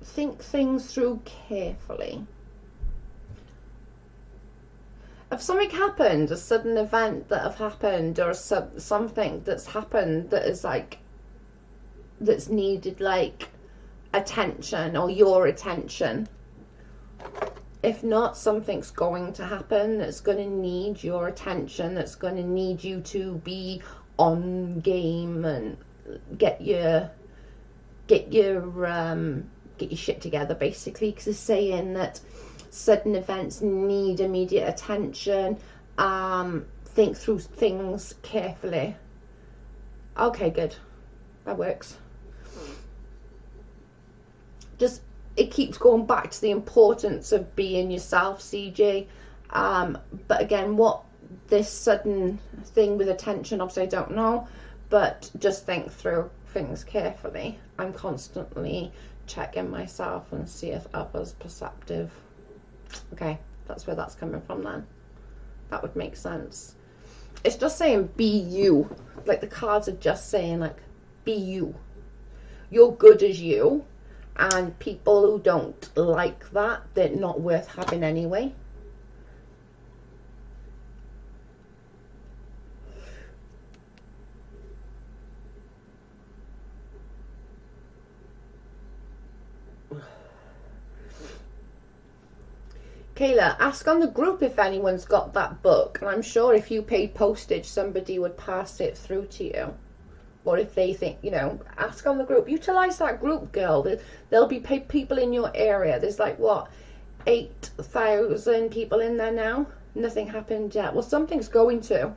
think things through carefully. If something happened, a sudden event that have happened, or something that's happened that is like, that's needed like attention or your attention. If not, something's going to happen that's going to need your attention, that's going to need you to be on game and get your shit together, basically, because it's saying that sudden events need immediate attention. Think through things carefully. Okay, good, that works. Just, it keeps going back to the importance of being yourself, CJ. But again, what this sudden thing with attention, obviously I don't know, but just think through things carefully. I'm constantly checking myself and see if others perceptive. Okay, that's where that's coming from then. That would make sense. It's just saying be you. Like, the cards are just saying, like, be you. You're good as you. And people who don't like that, they're not worth having anyway. Kayla, ask on the group if anyone's got that book. And I'm sure if you paid postage, somebody would pass it through to you. Or if they think, you know, ask on the group. Utilize that group, girl. There'll be people in your area. There's like, what, 8,000 people in there now? Nothing happened yet. Well, something's going to.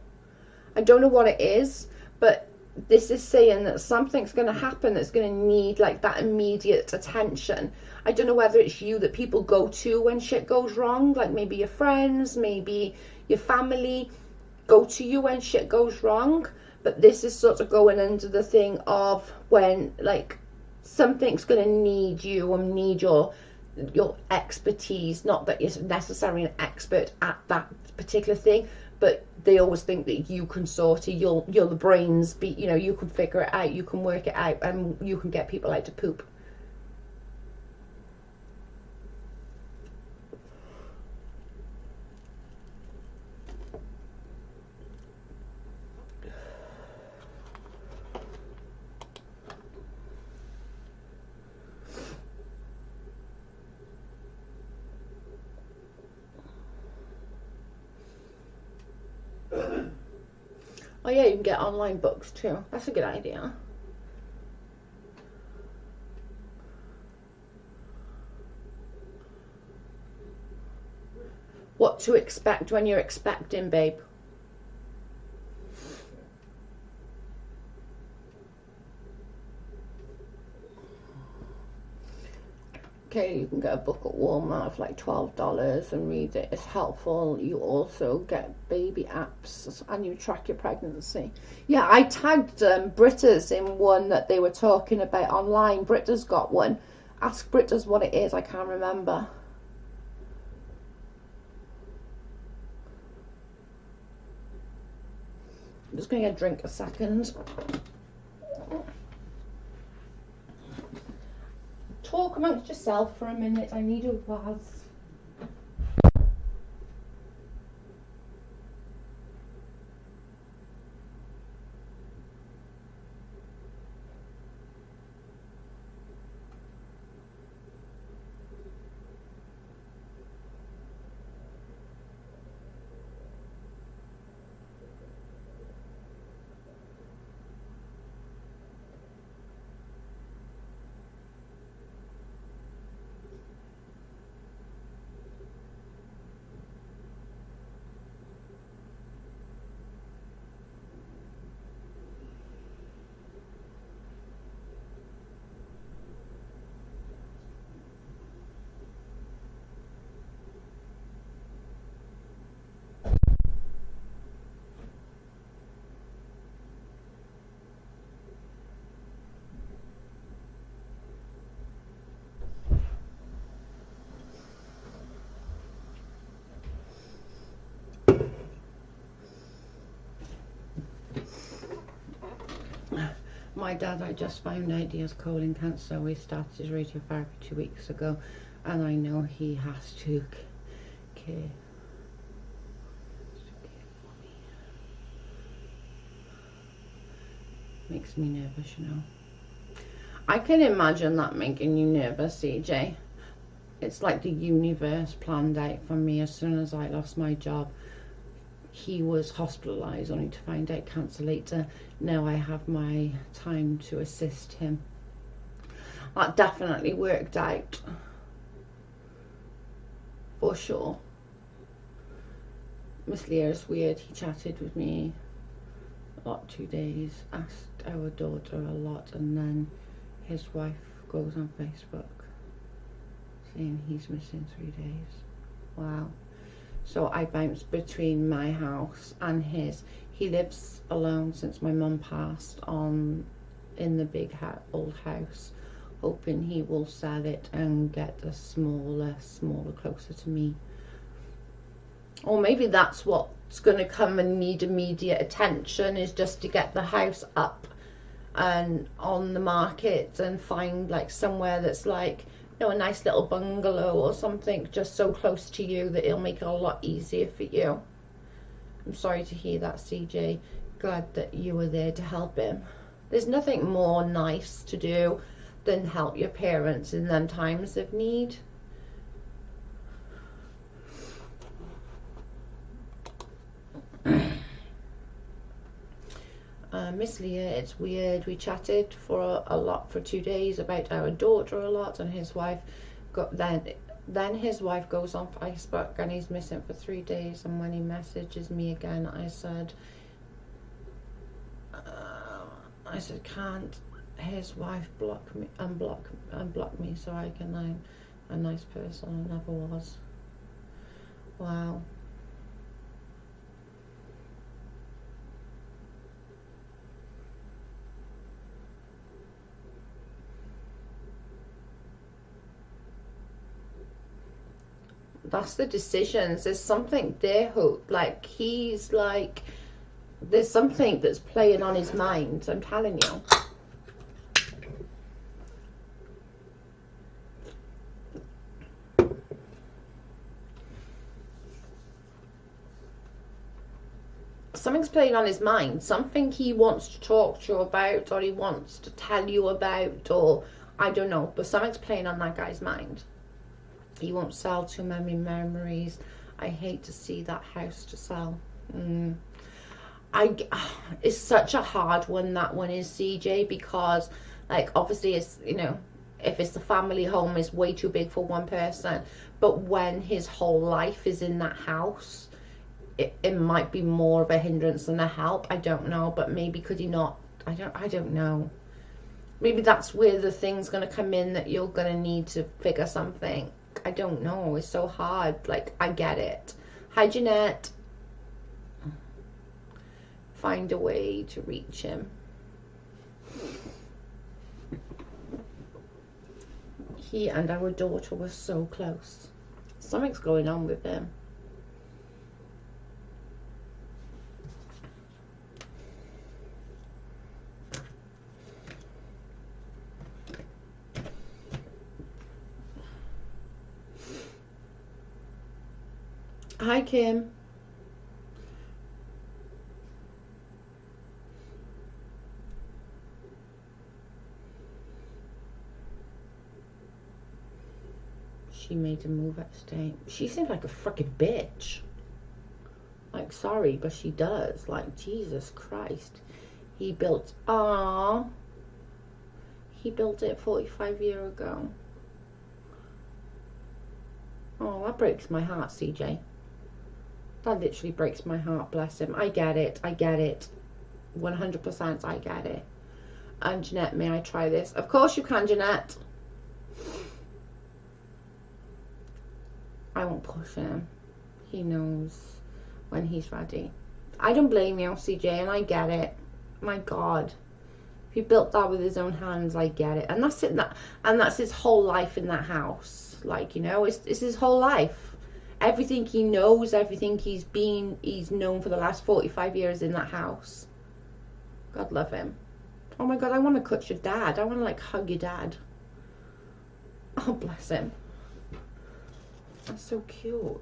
I don't know what it is, but this is saying that something's going to happen that's going to need like that immediate attention. I don't know whether it's you that people go to when shit goes wrong, like maybe your friends, maybe your family go to you when shit goes wrong. But this is sort of going under the thing of when like something's going to need you and need your expertise. Not that you're necessarily an expert at that particular thing, but they always think that you can sort of, you're the brains, you know, you can figure it out, you can work it out, and you can get people out to poop. Oh yeah, you can get online books too. That's a good idea. What to expect when you're expecting, babe? Okay, you can get a book at Walmart for like $12 and read it. It's helpful. You also get baby apps and you track your pregnancy. Yeah, I tagged Britta's in one that they were talking about online. Britta's got one. Ask Britta's what it is. I can't remember. I'm just going to drink a second. Talk amongst yourself for a minute. I need a vase. My dad, I just found out he has colon cancer. We started his radiotherapy 2 weeks ago, and I know he has to care for me. Makes me nervous, you know. I can imagine that making you nervous, CJ. It's like the universe planned out for me. As soon as I lost my job, he was hospitalised only to find out cancer later. Now I have my time to assist him. That definitely worked out. For sure. Miss Leah's weird. He chatted with me a lot 2 days, asked our daughter a lot, and then his wife goes on Facebook saying he's missing 3 days. Wow. So I bounced between my house and his. He lives alone since my mum passed on in the big old house, hoping he will sell it and get a smaller, closer to me. Or maybe that's what's going to come and need immediate attention, is just to get the house up and on the market and find like somewhere that's like, you know, a nice little bungalow or something just so close to you that it'll make it a lot easier for you. I'm sorry to hear that, CJ. Glad that you were there to help him. There's nothing more nice to do than help your parents in them times of need. Miss Leah, it's weird. We chatted for a lot for 2 days about our daughter a lot, and his wife got then his wife goes on Facebook and he's missing for 3 days. And when he messages me again, I said, can't his wife block me, unblock me so I can I'm a nice person I never was. Wow. That's the decisions. There's something there, Hope. Like, he's like, there's something that's playing on his mind, I'm telling you. Something's playing on his mind. Something he wants to talk to you about, or he wants to tell you about, or I don't know. But something's playing on that guy's mind. He won't sell too many memories. I hate to see that house to sell. It's such a hard one, that one is, CJ, because like obviously it's, you know, if it's the family home, it's way too big for one person, but when his whole life is in that house, it might be more of a hindrance than a help. I don't know, but maybe could he not, I don't know. Maybe that's where the thing's going to come in, that you're going to need to figure something. I don't know. It's so hard. Like, I get it. Hi, Jeanette. Find a way to reach him. He and our daughter were so close. Something's going on with him. Hi, Kim. She made a move at staying. She seems like a freaking bitch. Like, sorry, but she does. Like, Jesus Christ. He built, he built it 45 years ago. Oh, that breaks my heart, CJ. That literally breaks my heart, bless him. I get it, I get it. 100% I get it. And Jeanette, may I try this? Of course you can, Jeanette. I won't push him. He knows when he's ready. I don't blame you, CJ, and I get it. My God. If he built that with his own hands, I get it. And that's it. And that's his whole life in that house. Like, you know, it's his whole life. Everything he knows, everything he's known for the last 45 years in that house. God love him. Oh my God, I want to cut your dad. I want to, like, hug your dad. Oh, bless him. That's so cute.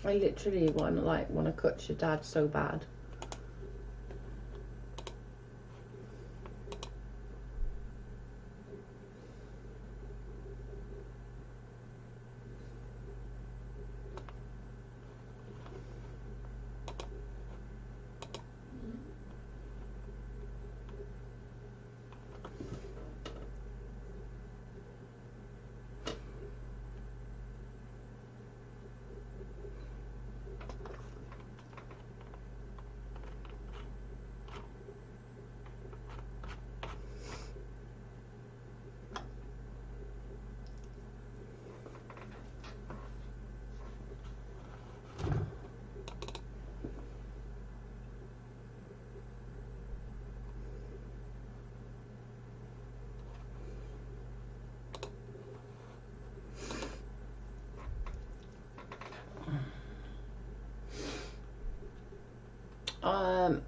I literally want to cut your dad so bad.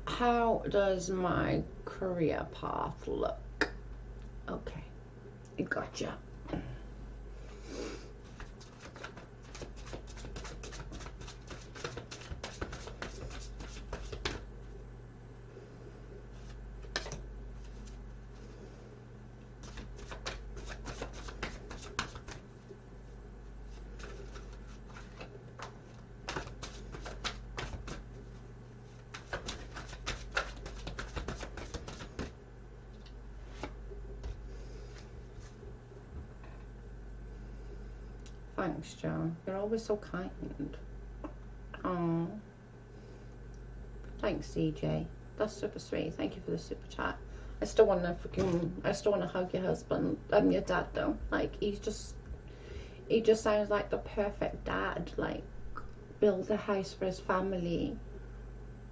How does my career path look? Okay, gotcha. Thanks, Joe. You're always so kind. Oh, thanks, CJ. That's super sweet. Thank you for the super chat. I still want to hug your husband. Your dad, though. Like, he just sounds like the perfect dad. Like, build a house for his family.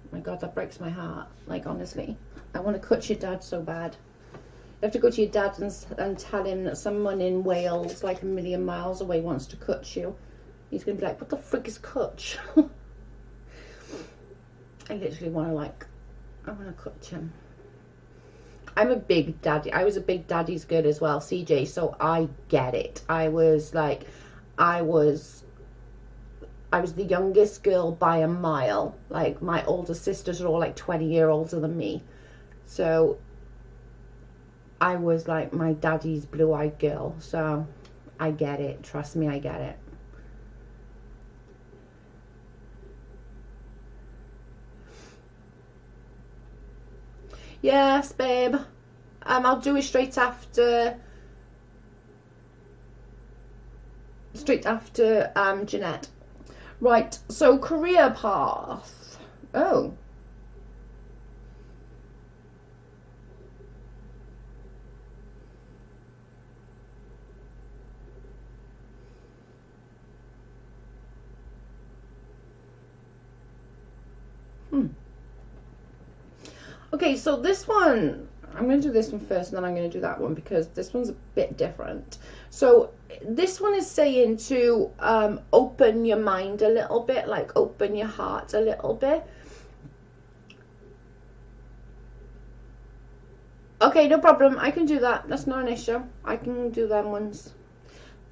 Oh my God, that breaks my heart. Like, honestly, I want to cut your dad so bad. You have to go to your dad and tell him that someone in Wales, like a million miles away, wants to cut you. He's going to be like, what the frick is cut? I literally want to cut him. I'm a big daddy. I was a big daddy's girl as well, CJ, so I get it. I was the youngest girl by a mile. Like, my older sisters are all like 20 years older than me. So I was like my daddy's blue-eyed girl, so I get it. Trust me, I get it. Yes, babe. I'll do it straight after straight after Jeanette. Right, so career path. Oh. Okay, so this one, I'm going to do this one first and then I'm going to do that one because this one's a bit different. So this one is saying to open your mind a little bit, like open your heart a little bit. Okay, no problem. I can do that. That's not an issue. I can do them ones.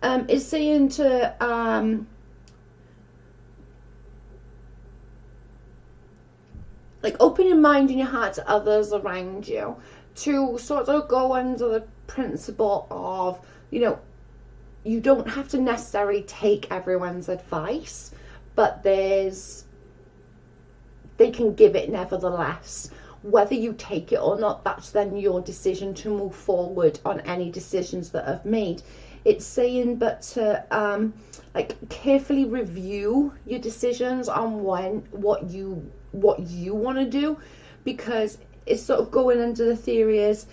It's saying to like open your mind and your heart to others around you, to sort of go under the principle of, you know, you don't have to necessarily take everyone's advice, but they can give it nevertheless. Whether you take it or not, that's then your decision to move forward on any decisions that I've made. It's saying, but to like carefully review your decisions on what you want to do, because it's sort of going under the theory is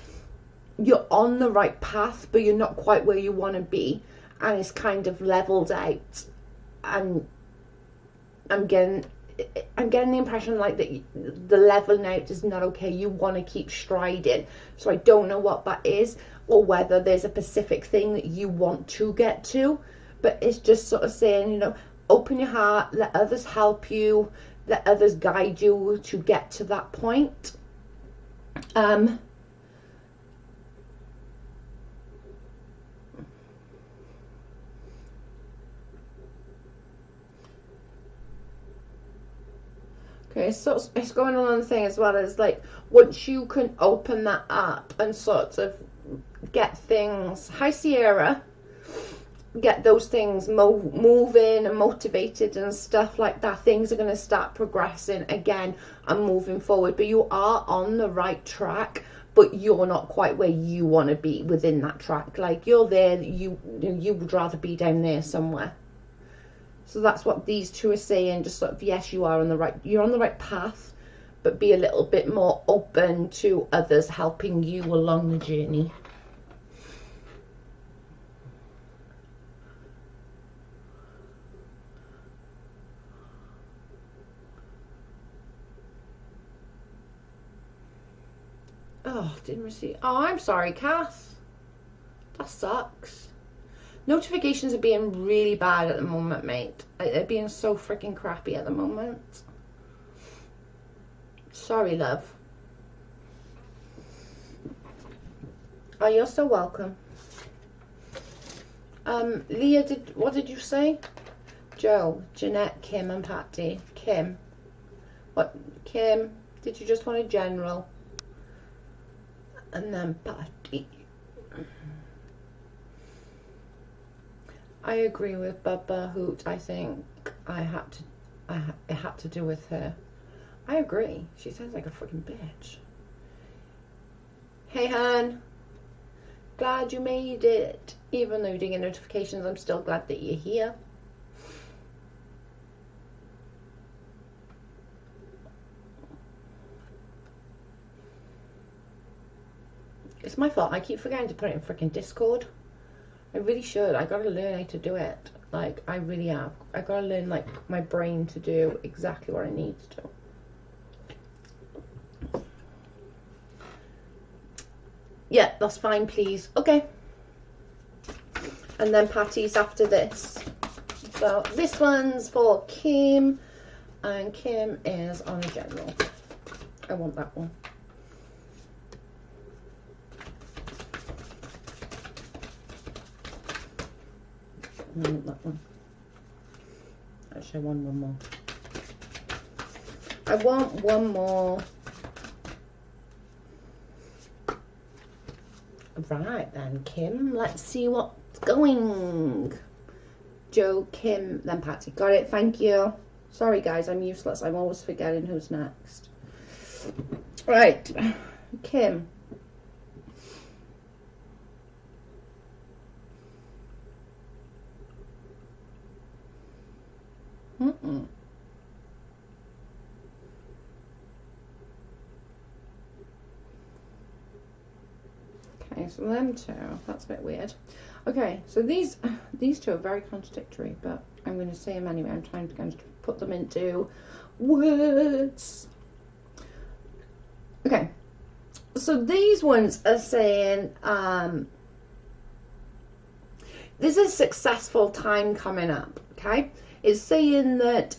you're on the right path but you're not quite where you want to be, and it's kind of leveled out. And I'm getting the impression like that the leveling out is not okay. You want to keep striding, so I don't know what that is or whether there's a specific thing that you want to get to, but it's just sort of saying, you know, open your heart, let others help you, let others guide you to get to that point. Okay, so it's going on another thing as well, as like once you can open that up and sort of get things, hi Sierra, get those things moving and motivated and stuff like that, things are going to start progressing again and moving forward. But you are on the right track, but you're not quite where you want to be within that track. Like you're there, you would rather be down there somewhere. So that's what these two are saying, just sort of, yes, you're on the right path, but be a little bit more open to others helping you along the journey. Oh, didn't receive. Oh, I'm sorry, Kath. That sucks. Notifications are being really bad at the moment, mate. Like, they're being so freaking crappy at the moment. Sorry, love. Oh, you're so welcome. Leah, what did you say? Joe, Jeanette, Kim, and Patty. Kim. What? Kim, did you just want a general? And then Patty. I agree with Bubba Hoot. I think it had to do with her. I agree. She sounds like a freaking bitch. Hey, hun. Glad you made it. Even though you didn't get notifications, I'm still glad that you're here. It's my fault. I keep forgetting to put it in freaking Discord. I really should. I gotta learn how to do it. Like, I really have. I gotta learn, like, my brain to do exactly what it needs to. Yeah, that's fine, please. Okay. And then Patty's after this. So this one's for Kim, and Kim is on a general. I want that one. I want that one. Actually, I want one more. I want one more. Right then, Kim. Let's see what's going. Joe, Kim, then Patty. Got it. Thank you. Sorry, guys. I'm useless. I'm always forgetting who's next. Right. Kim. Mm-mm. Okay, so them two, that's a bit weird. Okay, so these two are very contradictory, but I'm going to say them anyway. I'm trying to put them into words. Okay, so these ones are saying there's a successful time coming up. Okay, it's saying that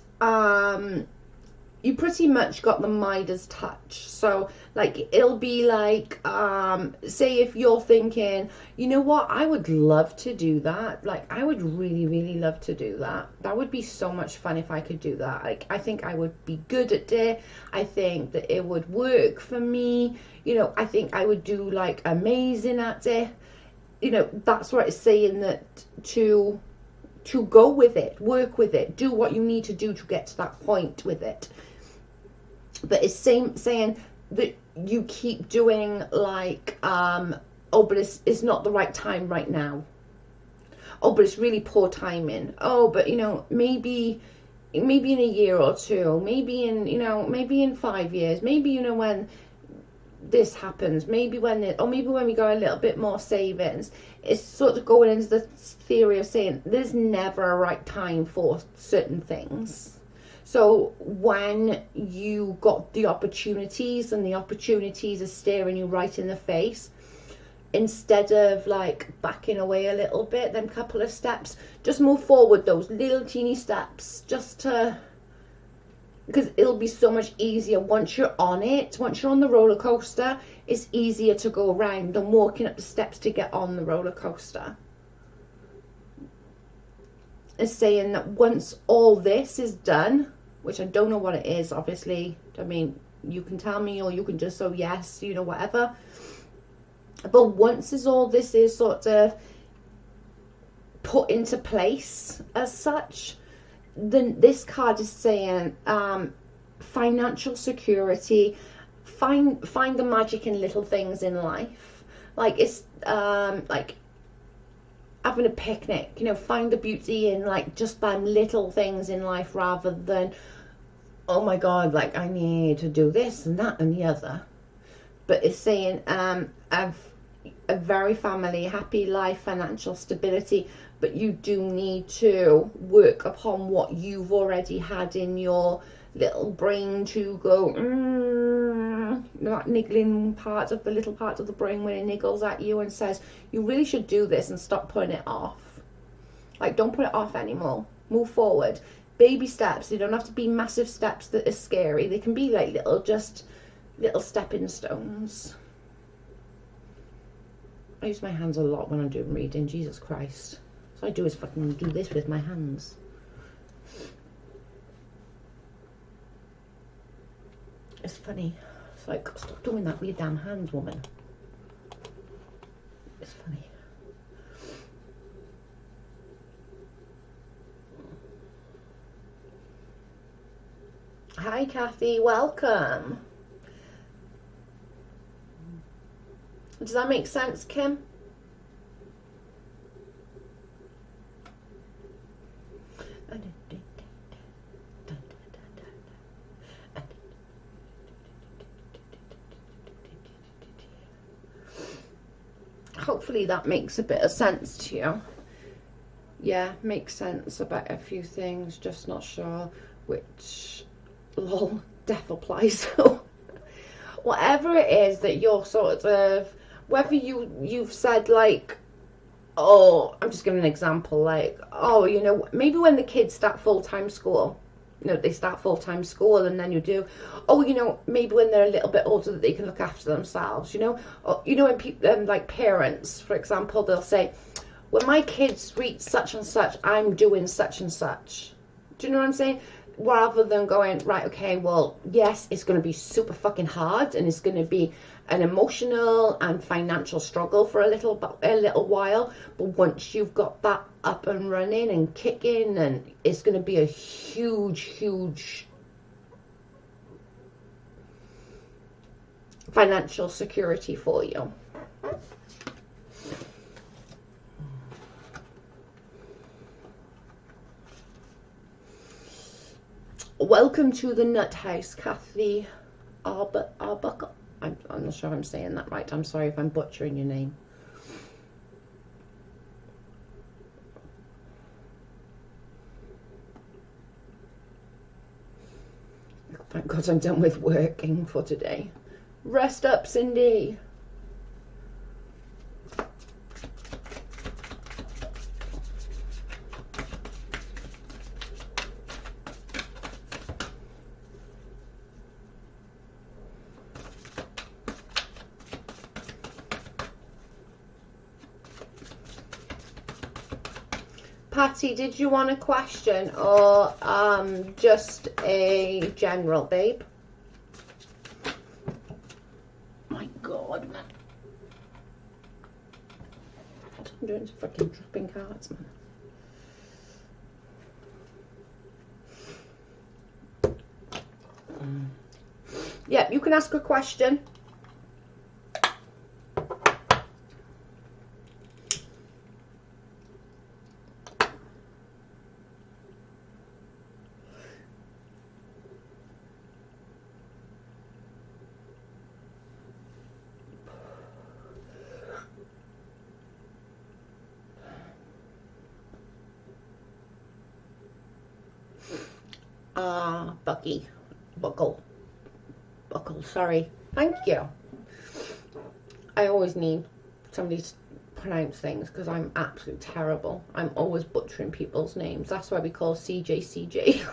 you pretty much got the Midas touch. So like it'll be like say if you're thinking, you know what, I would love to do that, like I would really love to do that. That would be so much fun if I could do that. Like I think I would be good at it. I think that it would work for me. You know, I think I would do like amazing at it. You know, that's what it's saying, that to go with it, work with it, do what you need to do to get to that point with it. But it's saying that you keep doing like, oh, but it's not the right time right now. Oh, but it's really poor timing. Oh, but you know, maybe in a year or two, maybe in, you know, maybe in 5 years, maybe, you know, when this happens, maybe when it, or maybe when we go a little bit more savings. It's sort of going into the theory of saying there's never a right time for certain things. So when you got the opportunities and the opportunities are staring you right in the face, instead of like backing away a little bit, them couple of steps, just move forward those little teeny steps, just to, because it'll be so much easier once you're on it. Once you're on the roller coaster, it's easier to go around than walking up the steps to get on the roller coaster. It's saying that once all this is done, which I don't know what it is, obviously, I mean, you can tell me, or you can just say yes, you know, whatever. But once all this is sort of put into place as such, then this card is saying financial security. Find the magic in little things in life. Like it's like having a picnic, you know, find the beauty in like just them little things in life, rather than, oh my god, like I need to do this and that and the other. But it's saying a very family, happy life, financial stability, but you do need to work upon what you've already had in your little brain to go, that niggling part of the little part of the brain when it niggles at you and says, you really should do this, and stop putting it off. Like, don't put it off anymore. Move forward. Baby steps. They don't have to be massive steps that are scary. They can be like little stepping stones. I use my hands a lot when I'm doing reading, Jesus Christ. So I do is fucking do this with my hands. It's funny. It's like, stop doing that with your damn hands, woman. It's funny. Hi, Kathy. Welcome. Does that make sense, Kim? Hopefully that makes a bit of sense to you. Yeah, makes sense about a few things, just not sure which. Lol, death applies. So whatever it is that you're sort of, whether you've said like, oh, I'm just giving an example, like, oh, you know, maybe when the kids start full-time school, you know, they start full-time school, and then you do, oh, you know, maybe when they're a little bit older that they can look after themselves, you know, or, you know, when people, like parents, for example, they'll say, when my kids reach such and such, I'm doing such and such. Do you know what I'm saying? Rather than going, right, okay, well, yes, it's going to be super fucking hard, and it's going to be an emotional and financial struggle for a little while, but once you've got that up and running and kicking, and it's going to be a huge financial security for you. Welcome to the Nut House, Kathy Arbuckle. I'm not sure if I'm saying that right. I'm sorry if I'm butchering your name. Thank God I'm done with working for today. Rest up, Cindy. Patty, did you want a question or just a general, babe? My God, man. What I'm doing is freaking dropping cards, man. Yeah, you can ask a question. Buckle, sorry. Thank you. I always need somebody to pronounce things because I'm absolutely terrible. I'm always butchering people's names. That's why we call CJ.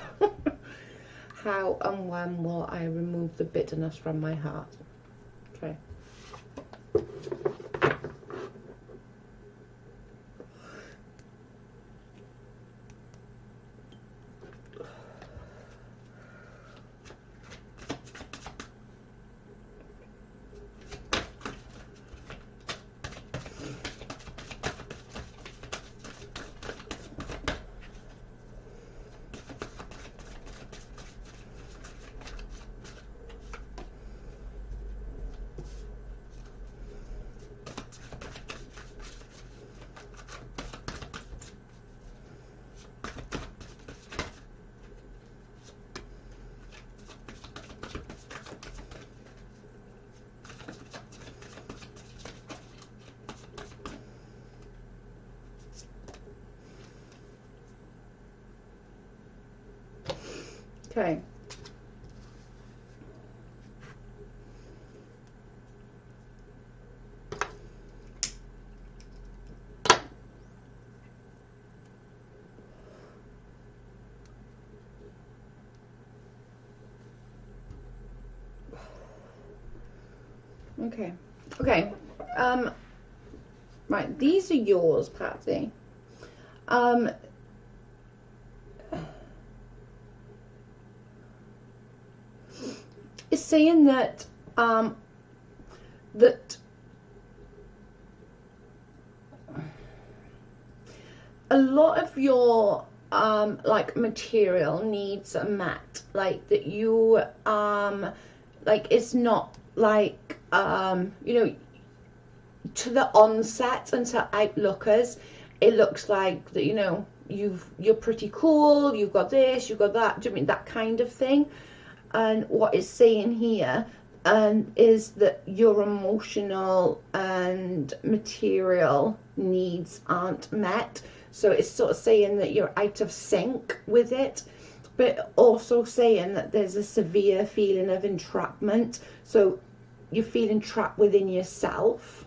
How and when will I remove the bitterness from my heart? Okay. Okay. Okay. Right, these are yours, Patsy. It's saying that that a lot of your like material needs are met, like that you like it's not like you know, to the onset and to outlookers it looks like that, you know, you're pretty cool, you've got this, you've got that, do you mean that kind of thing? And what it's saying here is that your emotional and material needs aren't met. So it's sort of saying that you're out of sync with it, but also saying that there's a severe feeling of entrapment. So you're feeling trapped within yourself.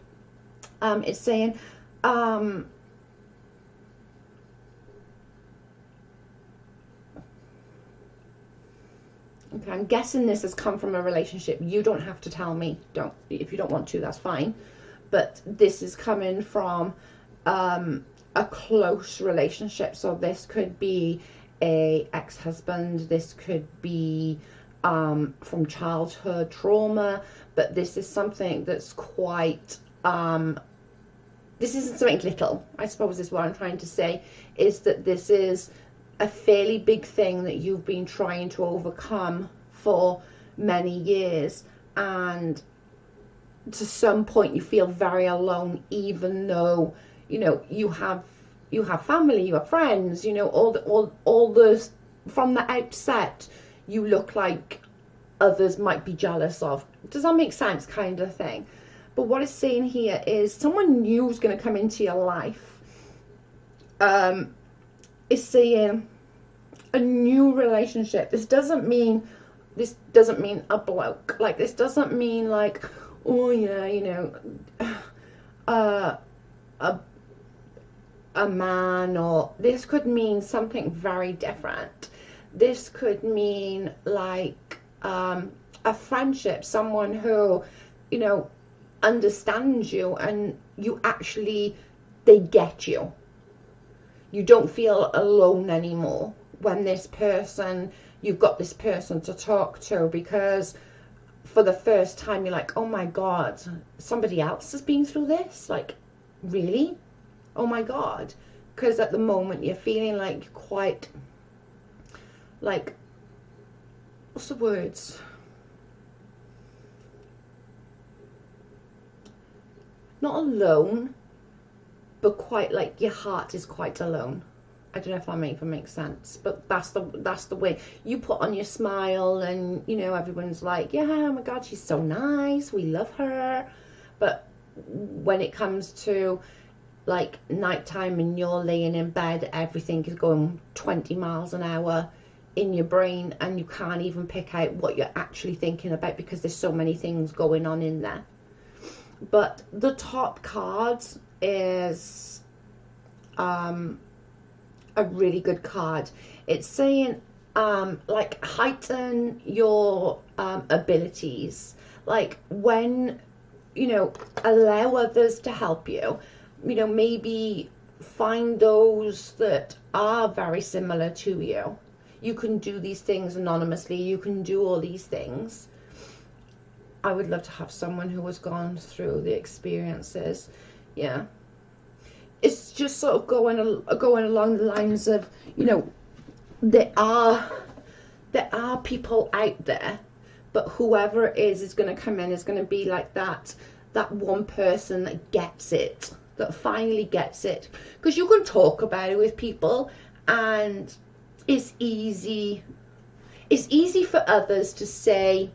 It's saying okay, I'm guessing this has come from a relationship. You don't have to tell me. Don't, if you don't want to, that's fine. But this is coming from a close relationship. So this could be a ex-husband. This could be from childhood trauma. But this is something that's quite this isn't something little, I suppose is what I'm trying to say, is that this is a fairly big thing that you've been trying to overcome for many years, and to some point you feel very alone, even though, you know, you have family, you have friends, you know, all those from the outset you look like others might be jealous of. Does that make sense, kind of thing? But what it's saying here is someone new is going to come into your life. It's saying a new relationship. This doesn't mean a bloke. Like, this doesn't mean like, oh yeah, you know, a man, or this could mean something very different. This could mean like a friendship, someone who, you know, understands you, and you actually, they get you. You don't feel alone anymore when this person, you've got this person to talk to, because for the first time you're like, oh my God, somebody else has been through this? Like, really? Oh my God. Because at the moment you're feeling like quite, like, what's the words? Not alone, but quite like your heart is quite alone. I don't know if that even makes sense, but that's the way you put on your smile, and you know, everyone's like, yeah, oh my God, she's so nice, we love her. But when it comes to like nighttime and you're laying in bed, everything is going 20 miles an hour in your brain, and you can't even pick out what you're actually thinking about because there's so many things going on in there. But the top card is a really good card. It's saying like heighten your abilities, like when, you know, allow others to help you, you know, maybe find those that are very similar to you. You can do these things anonymously, you can do all these things. I would love to have someone who has gone through the experiences. Yeah, it's just sort of going along the lines of, you know, there are people out there, but whoever it is going to come in is going to be like that one person that gets it, that finally gets it. Because you can talk about it with people, and it's easy for others to say,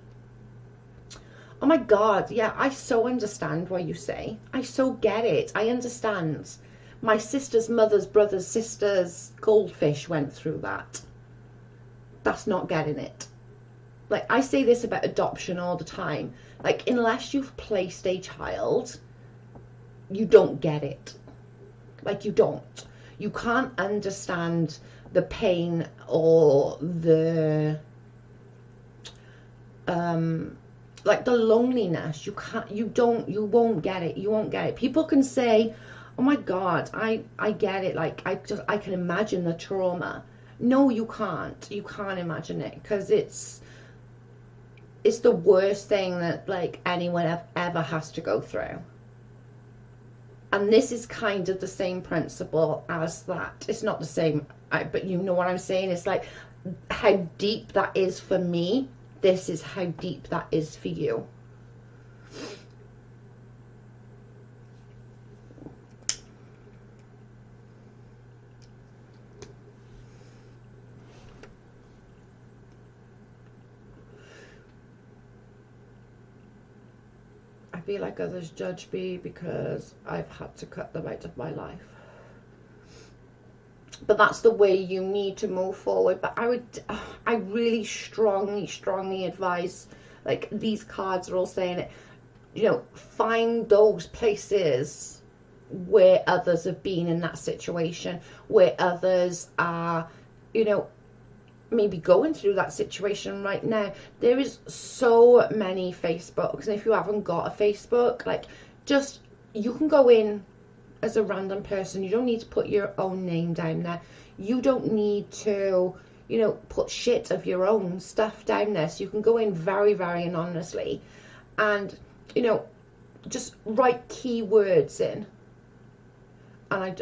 oh my God, yeah, I so understand what you say. I so get it. I understand. My sister's mother's brother's sister's goldfish went through that. That's not getting it. Like, I say this about adoption all the time. Like, unless you've placed a child, you don't get it. Like, you don't. You can't understand the pain or the like the loneliness. You won't get it. People can say, oh my God, I get it, like I can imagine the trauma. No, you can't imagine it, because it's the worst thing that like anyone ever has to go through. And this is kind of the same principle as that. It's not the same, but you know what I'm saying. It's like how deep that is for me. This is how deep that is for you. I feel like others judge me because I've had to cut them out of my life. But that's the way you need to move forward. But I really strongly advise, like these cards are all saying it, you know, find those places where others have been in that situation, where others are, you know, maybe going through that situation right now. There is so many Facebooks, and if you haven't got a Facebook, like, just, you can go in as a random person. You don't need to put your own name down there. You don't need to, you know, put shit of your own stuff down there. So you can go in very anonymously, and, you know, just write keywords in. And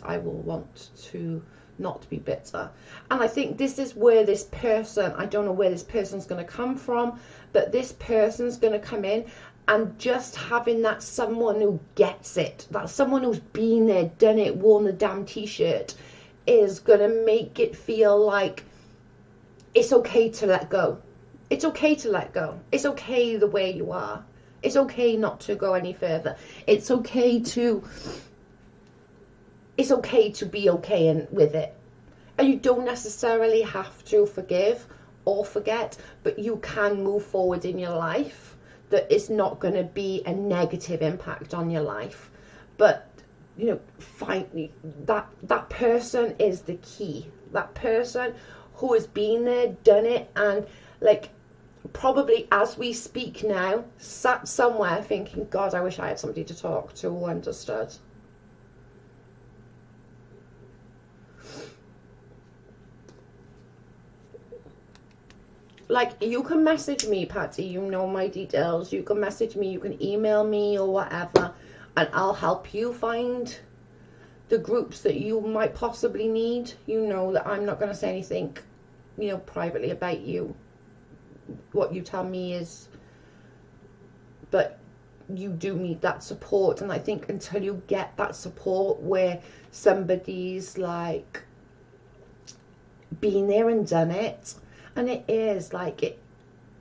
I will want to not be bitter. And I think this is where this person, I don't know where this person's going to come from, but this person's going to come in, and just having that someone who gets it, that someone who's been there, done it, worn the damn t-shirt, is going to make it feel like it's okay to let go. It's okay to let go. It's okay the way you are. It's okay not to go any further. It's okay to be okay with it. And you don't necessarily have to forgive or forget, but you can move forward in your life. That it's not going to be a negative impact on your life. But, you know, that person is the key. That person who has been there, done it, and like probably as we speak now, sat somewhere thinking, God, I wish I had somebody to talk to who understood. Like, you can message me, Patty, you know my details. You can message me, you can email me or whatever, and I'll help you find the groups that you might possibly need. You know that I'm not going to say anything, you know, privately about you. What you tell me is, but you do need that support. And I think until you get that support where somebody's like been there and done it, and it is like it,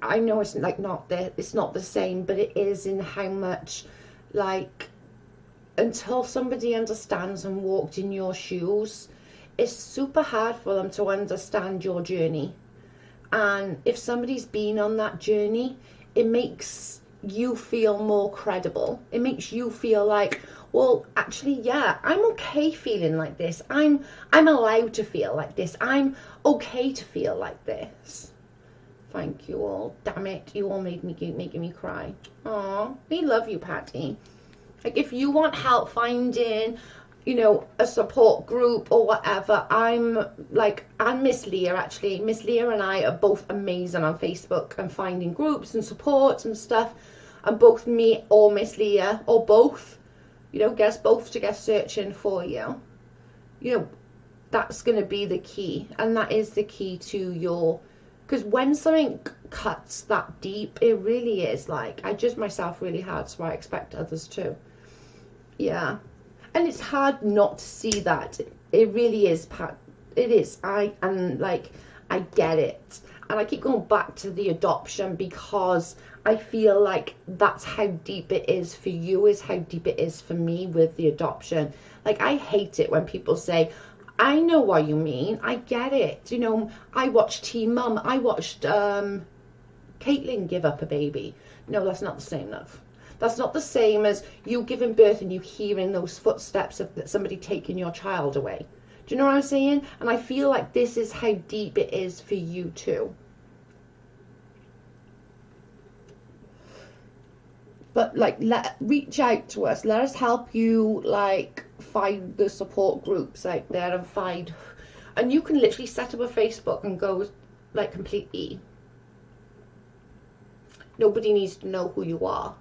I know it's like not there, it's not the same, but it is in how much, like, until somebody understands and walked in your shoes, it's super hard for them to understand your journey. And if somebody's been on that journey, it makes you feel more credible. It makes you feel like, well, actually, yeah, I'm okay feeling like this. I'm allowed to feel like this. I'm okay to feel like this. Thank you all. Damn it, you all making me cry. Aw, we love you, Patty. Like, if you want help finding, you know, a support group or whatever, I'm like, and Miss Leah, actually, Miss Leah and I are both amazing on Facebook and finding groups and support and stuff. And both me or Miss Leah, or both, you know, get us both together searching for you. You know, that's going to be the key. And that is the key to your, because when something cuts that deep, it really is like, I judge myself really hard, so I expect others to. Yeah. And it's hard not to see that. It really is, Pat. It is. I get it. And I keep going back to the adoption because I feel like that's how deep it is for you, is how deep it is for me with the adoption. Like, I hate it when people say, I know what you mean. I get it. You know, I watched Teen Mum. I watched Caitlin give up a baby. No, that's not the same, love. That's not the same as you giving birth and you hearing those footsteps of somebody taking your child away. Do you know what I'm saying? And I feel like this is how deep it is for you too. But like, reach out to us. Let us help you, like, find the support groups out there and find. And you can literally set up a Facebook and go, like, completely. Nobody needs to know who you are.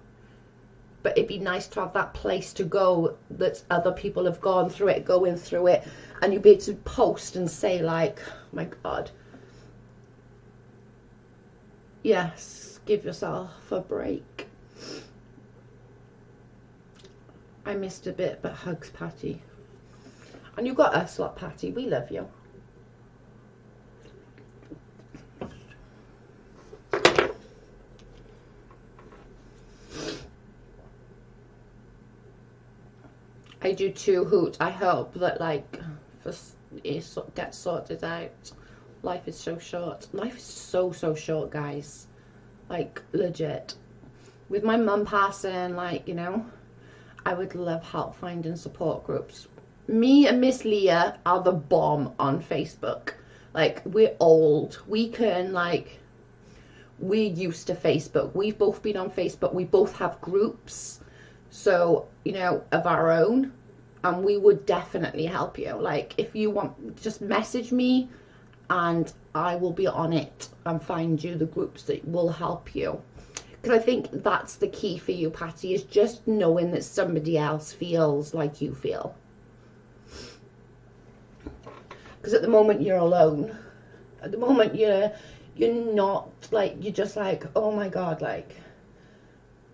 But it'd be nice to have that place to go that other people have gone through it, going through it, and you'd be able to post and say, like, oh my God, yes, give yourself a break. I missed a bit, but hugs, Patty. And you got us lot, Patty. We love you. I do too, Hoot. I hope that, like, it gets sorted out. Life is so short. Life is so short, guys. Like, legit. With my mum passing, like, you know, I would love help finding support groups. Me and Miss Leah are the bomb on Facebook. Like, we're old. We can, like, we're used to Facebook. We've both been on Facebook. We both have groups. So, you know, of our own, and we would definitely help you. Like, if you want, just message me and I will be on it and find you the groups that will help you. Because I think that's the key for you, Patty, is just knowing that somebody else feels like you feel. Because at the moment you're alone. At the moment you're not, like, you're just like, oh my God, like,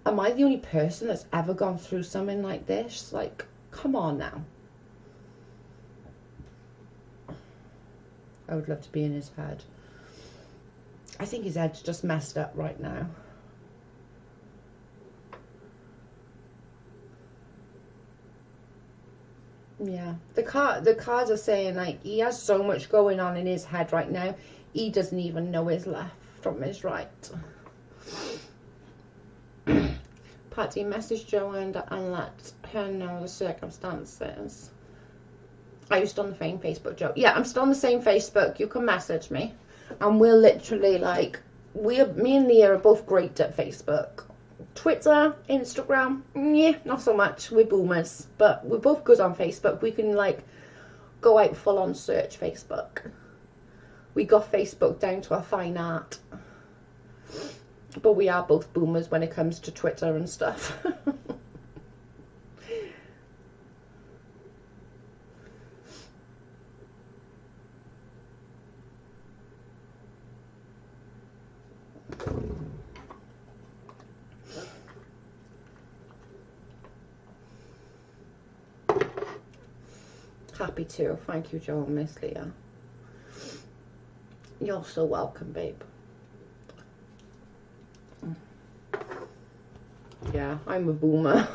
am I the only person that's ever gone through something like this? Like, come on now. I would love to be in his head. I think his head's just messed up right now. Yeah, the cards are saying like he has so much going on in his head right now. He doesn't even know his left from his right. Patty, message Joanne and let her know the circumstances. Are you still on the same Facebook, Joe? Yeah, I'm still on the same Facebook. You can message me, and we're literally like me and Leah are both great at Facebook. Twitter, Instagram, yeah, not so much. We're boomers, but we're both good on Facebook. We can like go out full on search Facebook. We got Facebook down to a fine art, but we are both boomers when it comes to Twitter and stuff. Happy to. Thank you, Joe and Miss Leah. You're so welcome, babe. Yeah, I'm a boomer.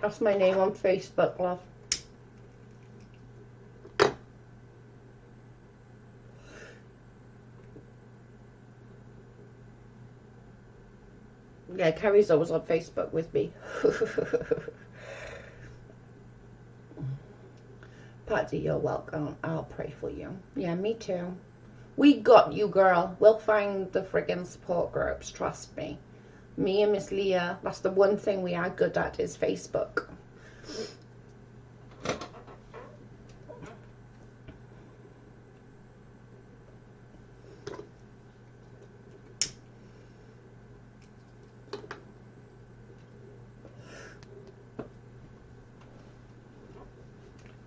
That's my name on Facebook, love. Yeah, Carrie's always on Facebook with me. Patty, you're welcome. I'll pray for you. Yeah, me too. We got you, girl. We'll find the friggin' support groups, trust me. Me and Miss Leah, that's the one thing we are good at is Facebook.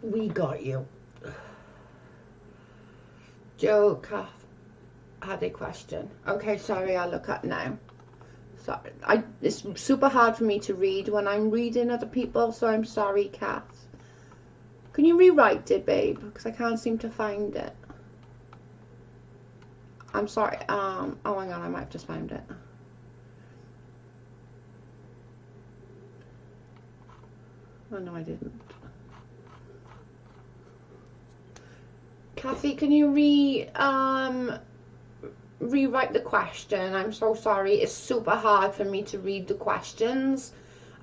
We got you. Joe Kath had a question. Okay, sorry, I'll look at now. Sorry, it's super hard for me to read when I'm reading other people, so I'm sorry, Kath. Can you rewrite it, babe? Because I can't seem to find it. I'm sorry. Oh my god, I might have just found it. Oh no, I didn't. Kathy, can you rewrite the question? I'm so sorry. It's super hard for me to read the questions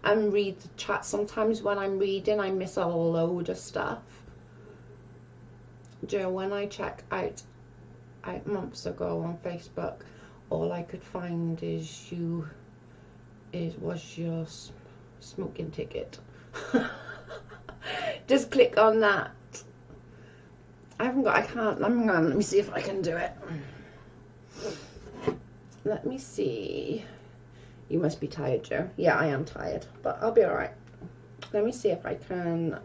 and read the chat. Sometimes when I'm reading, I miss a load of stuff. Joe, when I check out months ago on Facebook, all I could find was your smoking ticket. Just click on that. Hang on, let me see if I can do it. Let me see. You must be tired, Joe. Yeah, I am tired, but I'll be alright. Let me see if I can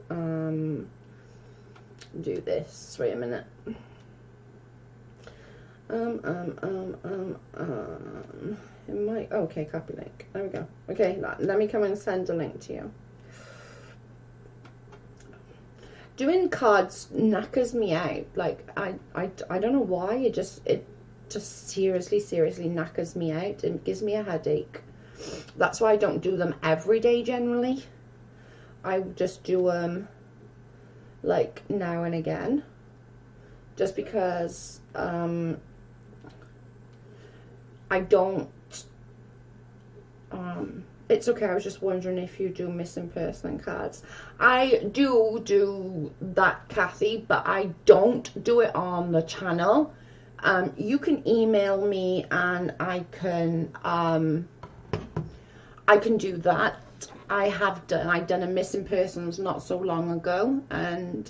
do this. Wait a minute. It might, okay, copy link. There we go. Okay, let me come and send a link to you. Doing cards knackers me out. Like I don't know why. It just seriously knackers me out and gives me a headache. That's why I don't do them every day generally. I just do them like now and again, just because I don't. It's okay, I was just wondering if you do missing person cards. I do that, Kathy, but I don't do it on the channel. You can email me and I can do that. I've done a missing persons not so long ago, and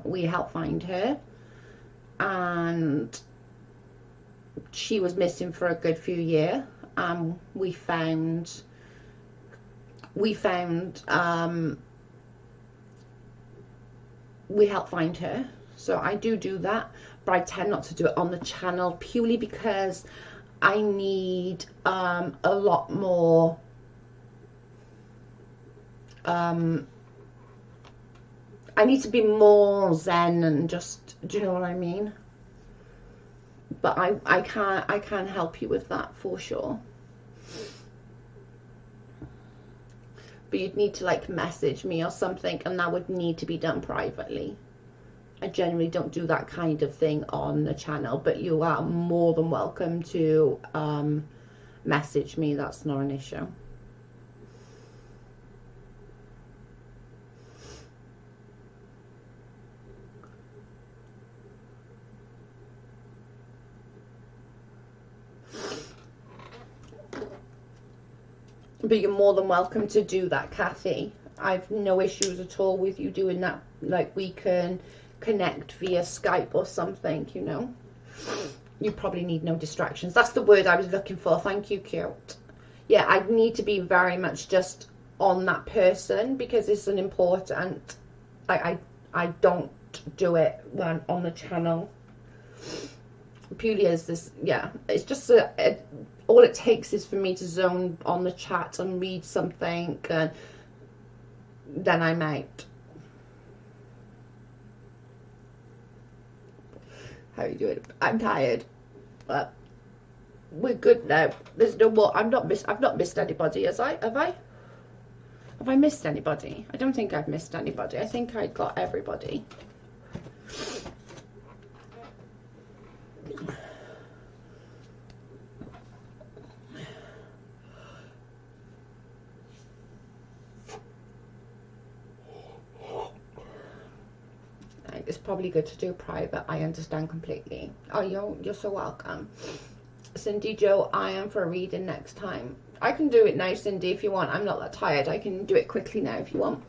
we helped find her, and she was missing for a good few years. We helped find her. So I do that, but I tend not to do it on the channel purely because I need a lot more I need to be more zen and just, do you know what I mean? But I can help you with that for sure. But you'd need to like message me or something, and that would need to be done privately. I generally don't do that kind of thing on the channel, but you are more than welcome to message me. That's not an issue. But you're more than welcome to do that, Kathy. I've no issues at all with you doing that. Like, we can connect via Skype or something, you know. You probably need no distractions. That's the word I was looking for. Thank you, cute. Yeah, I need to be very much just on that person because it's an important... I don't do it when on the channel. Purely as this, yeah. It's just all it takes is for me to zone on the chat and read something, and then I'm out. How are you doing? I'm tired, but we're good now. There's no more. I've not missed anybody, have I? Have I missed anybody? I don't think I've missed anybody. I think I got everybody. It's probably good to do private. I understand completely. Oh, you're so welcome. Cindy Joe, I am for a reading next time. I can do it now, Cindy, if you want. I'm not that tired. I can do it quickly now if you want.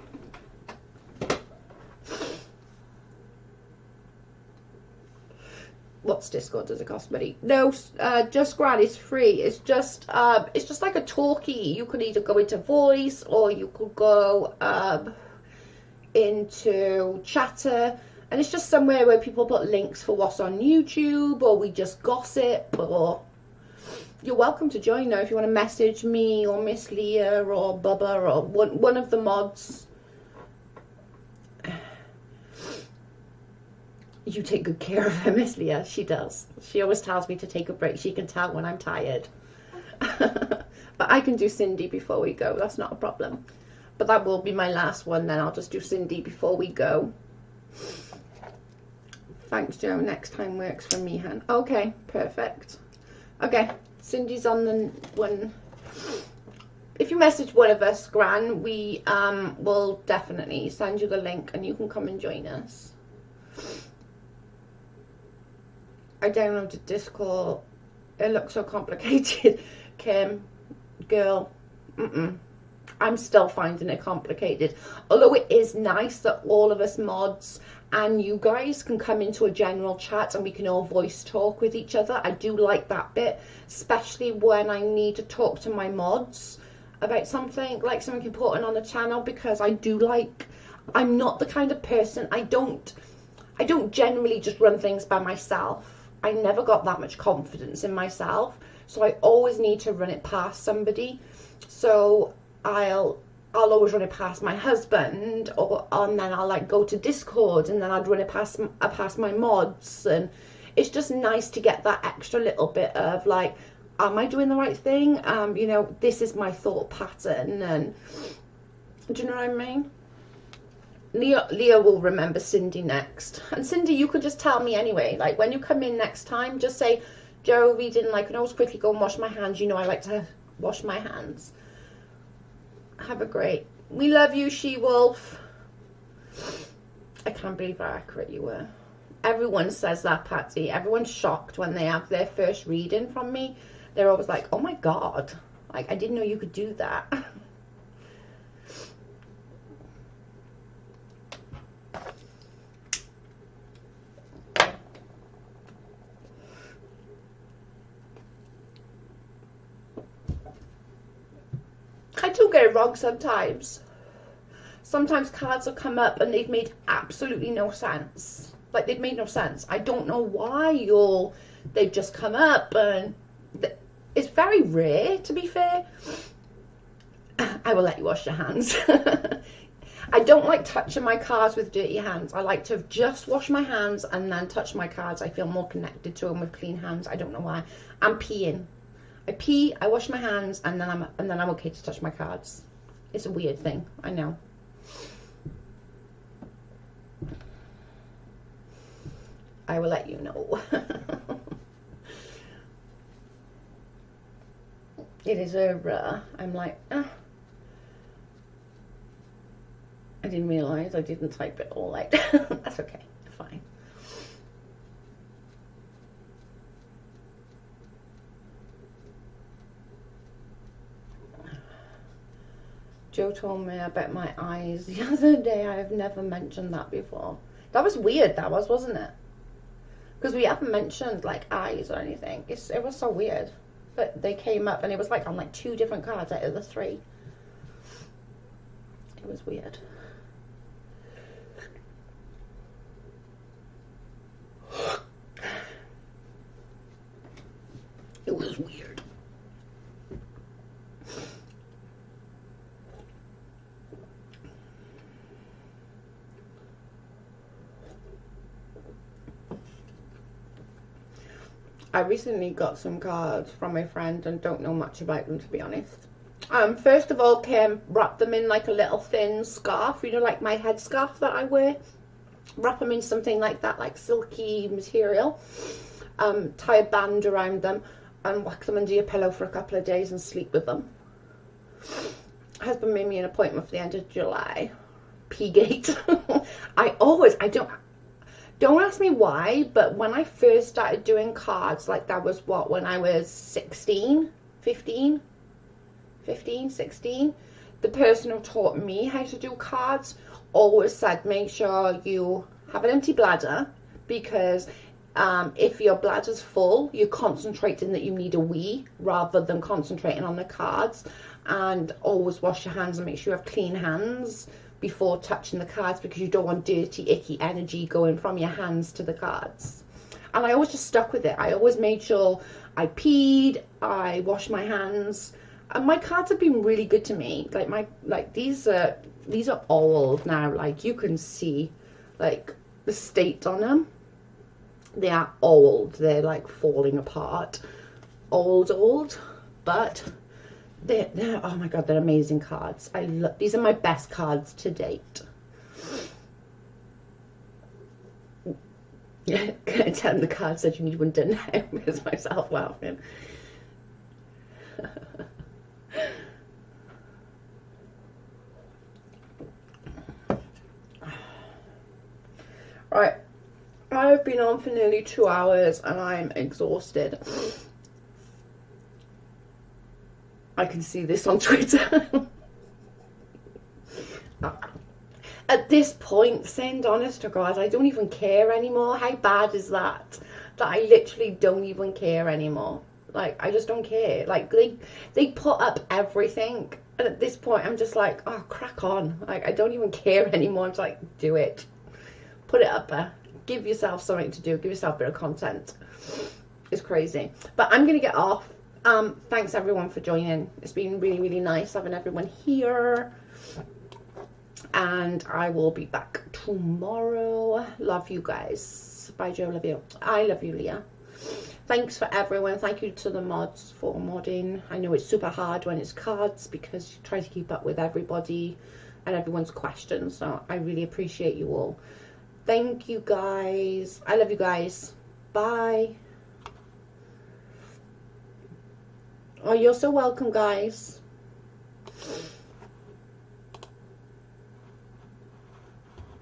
What's Discord? Does it cost money? No, Just Grad is free. It's just like a talkie. You could either go into voice or you could go into Chatter. And it's just somewhere where people put links for what's on YouTube, or we just gossip, or you're welcome to join now if you want to message me or Miss Leah or Bubba or one of the mods. You take good care of her, Miss Leah. She does. She always tells me to take a break. She can tell when I'm tired. But I can do Cindy before we go. That's not a problem. But that will be my last one then. I'll just do Cindy before we go. Thanks, Joe. Next time works for me, Han. Okay, perfect. Okay, Cindy's on the one. If you message one of us, Gran, we will definitely send you the link and you can come and join us. I downloaded Discord. It looks so complicated. Kim, girl, I'm still finding it complicated. Although it is nice that all of us mods and you guys can come into a general chat and we can all voice talk with each other. I do like that bit, especially when I need to talk to my mods about something, like something important on the channel, because I do like, I'm not the kind of person, I don't generally just run things by myself. I never got that much confidence in myself, so I always need to run it past somebody. So I'll always run it past my husband, and then I'll like go to Discord, and then I'd run it past my mods, and it's just nice to get that extra little bit of like, am I doing the right thing? You know, this is my thought pattern, and do you know what I mean? Leah will remember Cindy next, and Cindy, you could just tell me anyway, like when you come in next time, just say, Joe, we didn't like, can I always quickly go and wash my hands? You know, I like to wash my hands. Have a great, we love you, She-Wolf. I can't believe how accurate you were. Everyone says that, Patsy. Everyone's shocked when they have their first reading from me. They're always like, oh my god, like I didn't know you could do that. I do get it wrong sometimes. Sometimes cards will come up and they've made absolutely no sense. Like, they've made no sense. I don't know why, or they've just come up and It's very rare, to be fair. I will let you wash your hands. I don't like touching my cards with dirty hands. I like to just wash my hands and then touch my cards. I feel more connected to them with clean hands. I don't know why. I'm peeing. I pee, I wash my hands, and then I'm okay to touch my cards. It's a weird thing, I know. I will let you know. It is over. I'm like, I didn't realise I didn't type it all out. That's okay, fine. Joe told me about my eyes the other day. I have never mentioned that before. That was weird, that was, wasn't it? Because we haven't mentioned like eyes or anything. It was so weird. But they came up and it was like on like 2 different cards out of the 3. It was weird. It was weird. I recently got some cards from my friend and don't know much about them, to be honest. First of all, Kim wrapped them in like a little thin scarf, you know, like my headscarf that I wear. Wrap them in something like that, like silky material. Tie a band around them and whack them under your pillow for a couple of days and sleep with them. Husband made me an appointment for the end of July. P-gate. Don't ask me why, but when I first started doing cards, like that was what, when I was 16, 16, the person who taught me how to do cards always said, make sure you have an empty bladder, because if your bladder's full, you're concentrating that you need a wee rather than concentrating on the cards. And always wash your hands and make sure you have clean hands before touching the cards, because you don't want dirty, icky energy going from your hands to the cards. And I always just stuck with it. I always made sure I peed, I washed my hands, and my cards have been really good to me. Like these are old now. Like you can see like the state on them. They are old. They're like falling apart. Old, but they're oh my god, they're amazing cards. These are my best cards to date. Yeah, tell them the card said you need one done now. Here's myself laughing. Right, I've been on for nearly 2 hours and I'm exhausted. I can see this on Twitter. At this point, send honest to God, I don't even care anymore. How bad is that? That I literally don't even care anymore. Like, I just don't care. Like, they put up everything. And at this point, I'm just like, oh, crack on. Like, I don't even care anymore. I'm just like, do it. Put it up there. Give yourself something to do. Give yourself a bit of content. It's crazy. But I'm going to get off. Thanks everyone for joining. It's been really, really nice having everyone here. And I will be back tomorrow. Love you guys. Bye, Joe. Love you. I love you, Leah. Thanks for everyone. Thank you to the mods for modding. I know it's super hard when it's cards because you try to keep up with everybody and everyone's questions. So I really appreciate you all. Thank you guys. I love you guys. Bye. Oh, you're so welcome, guys.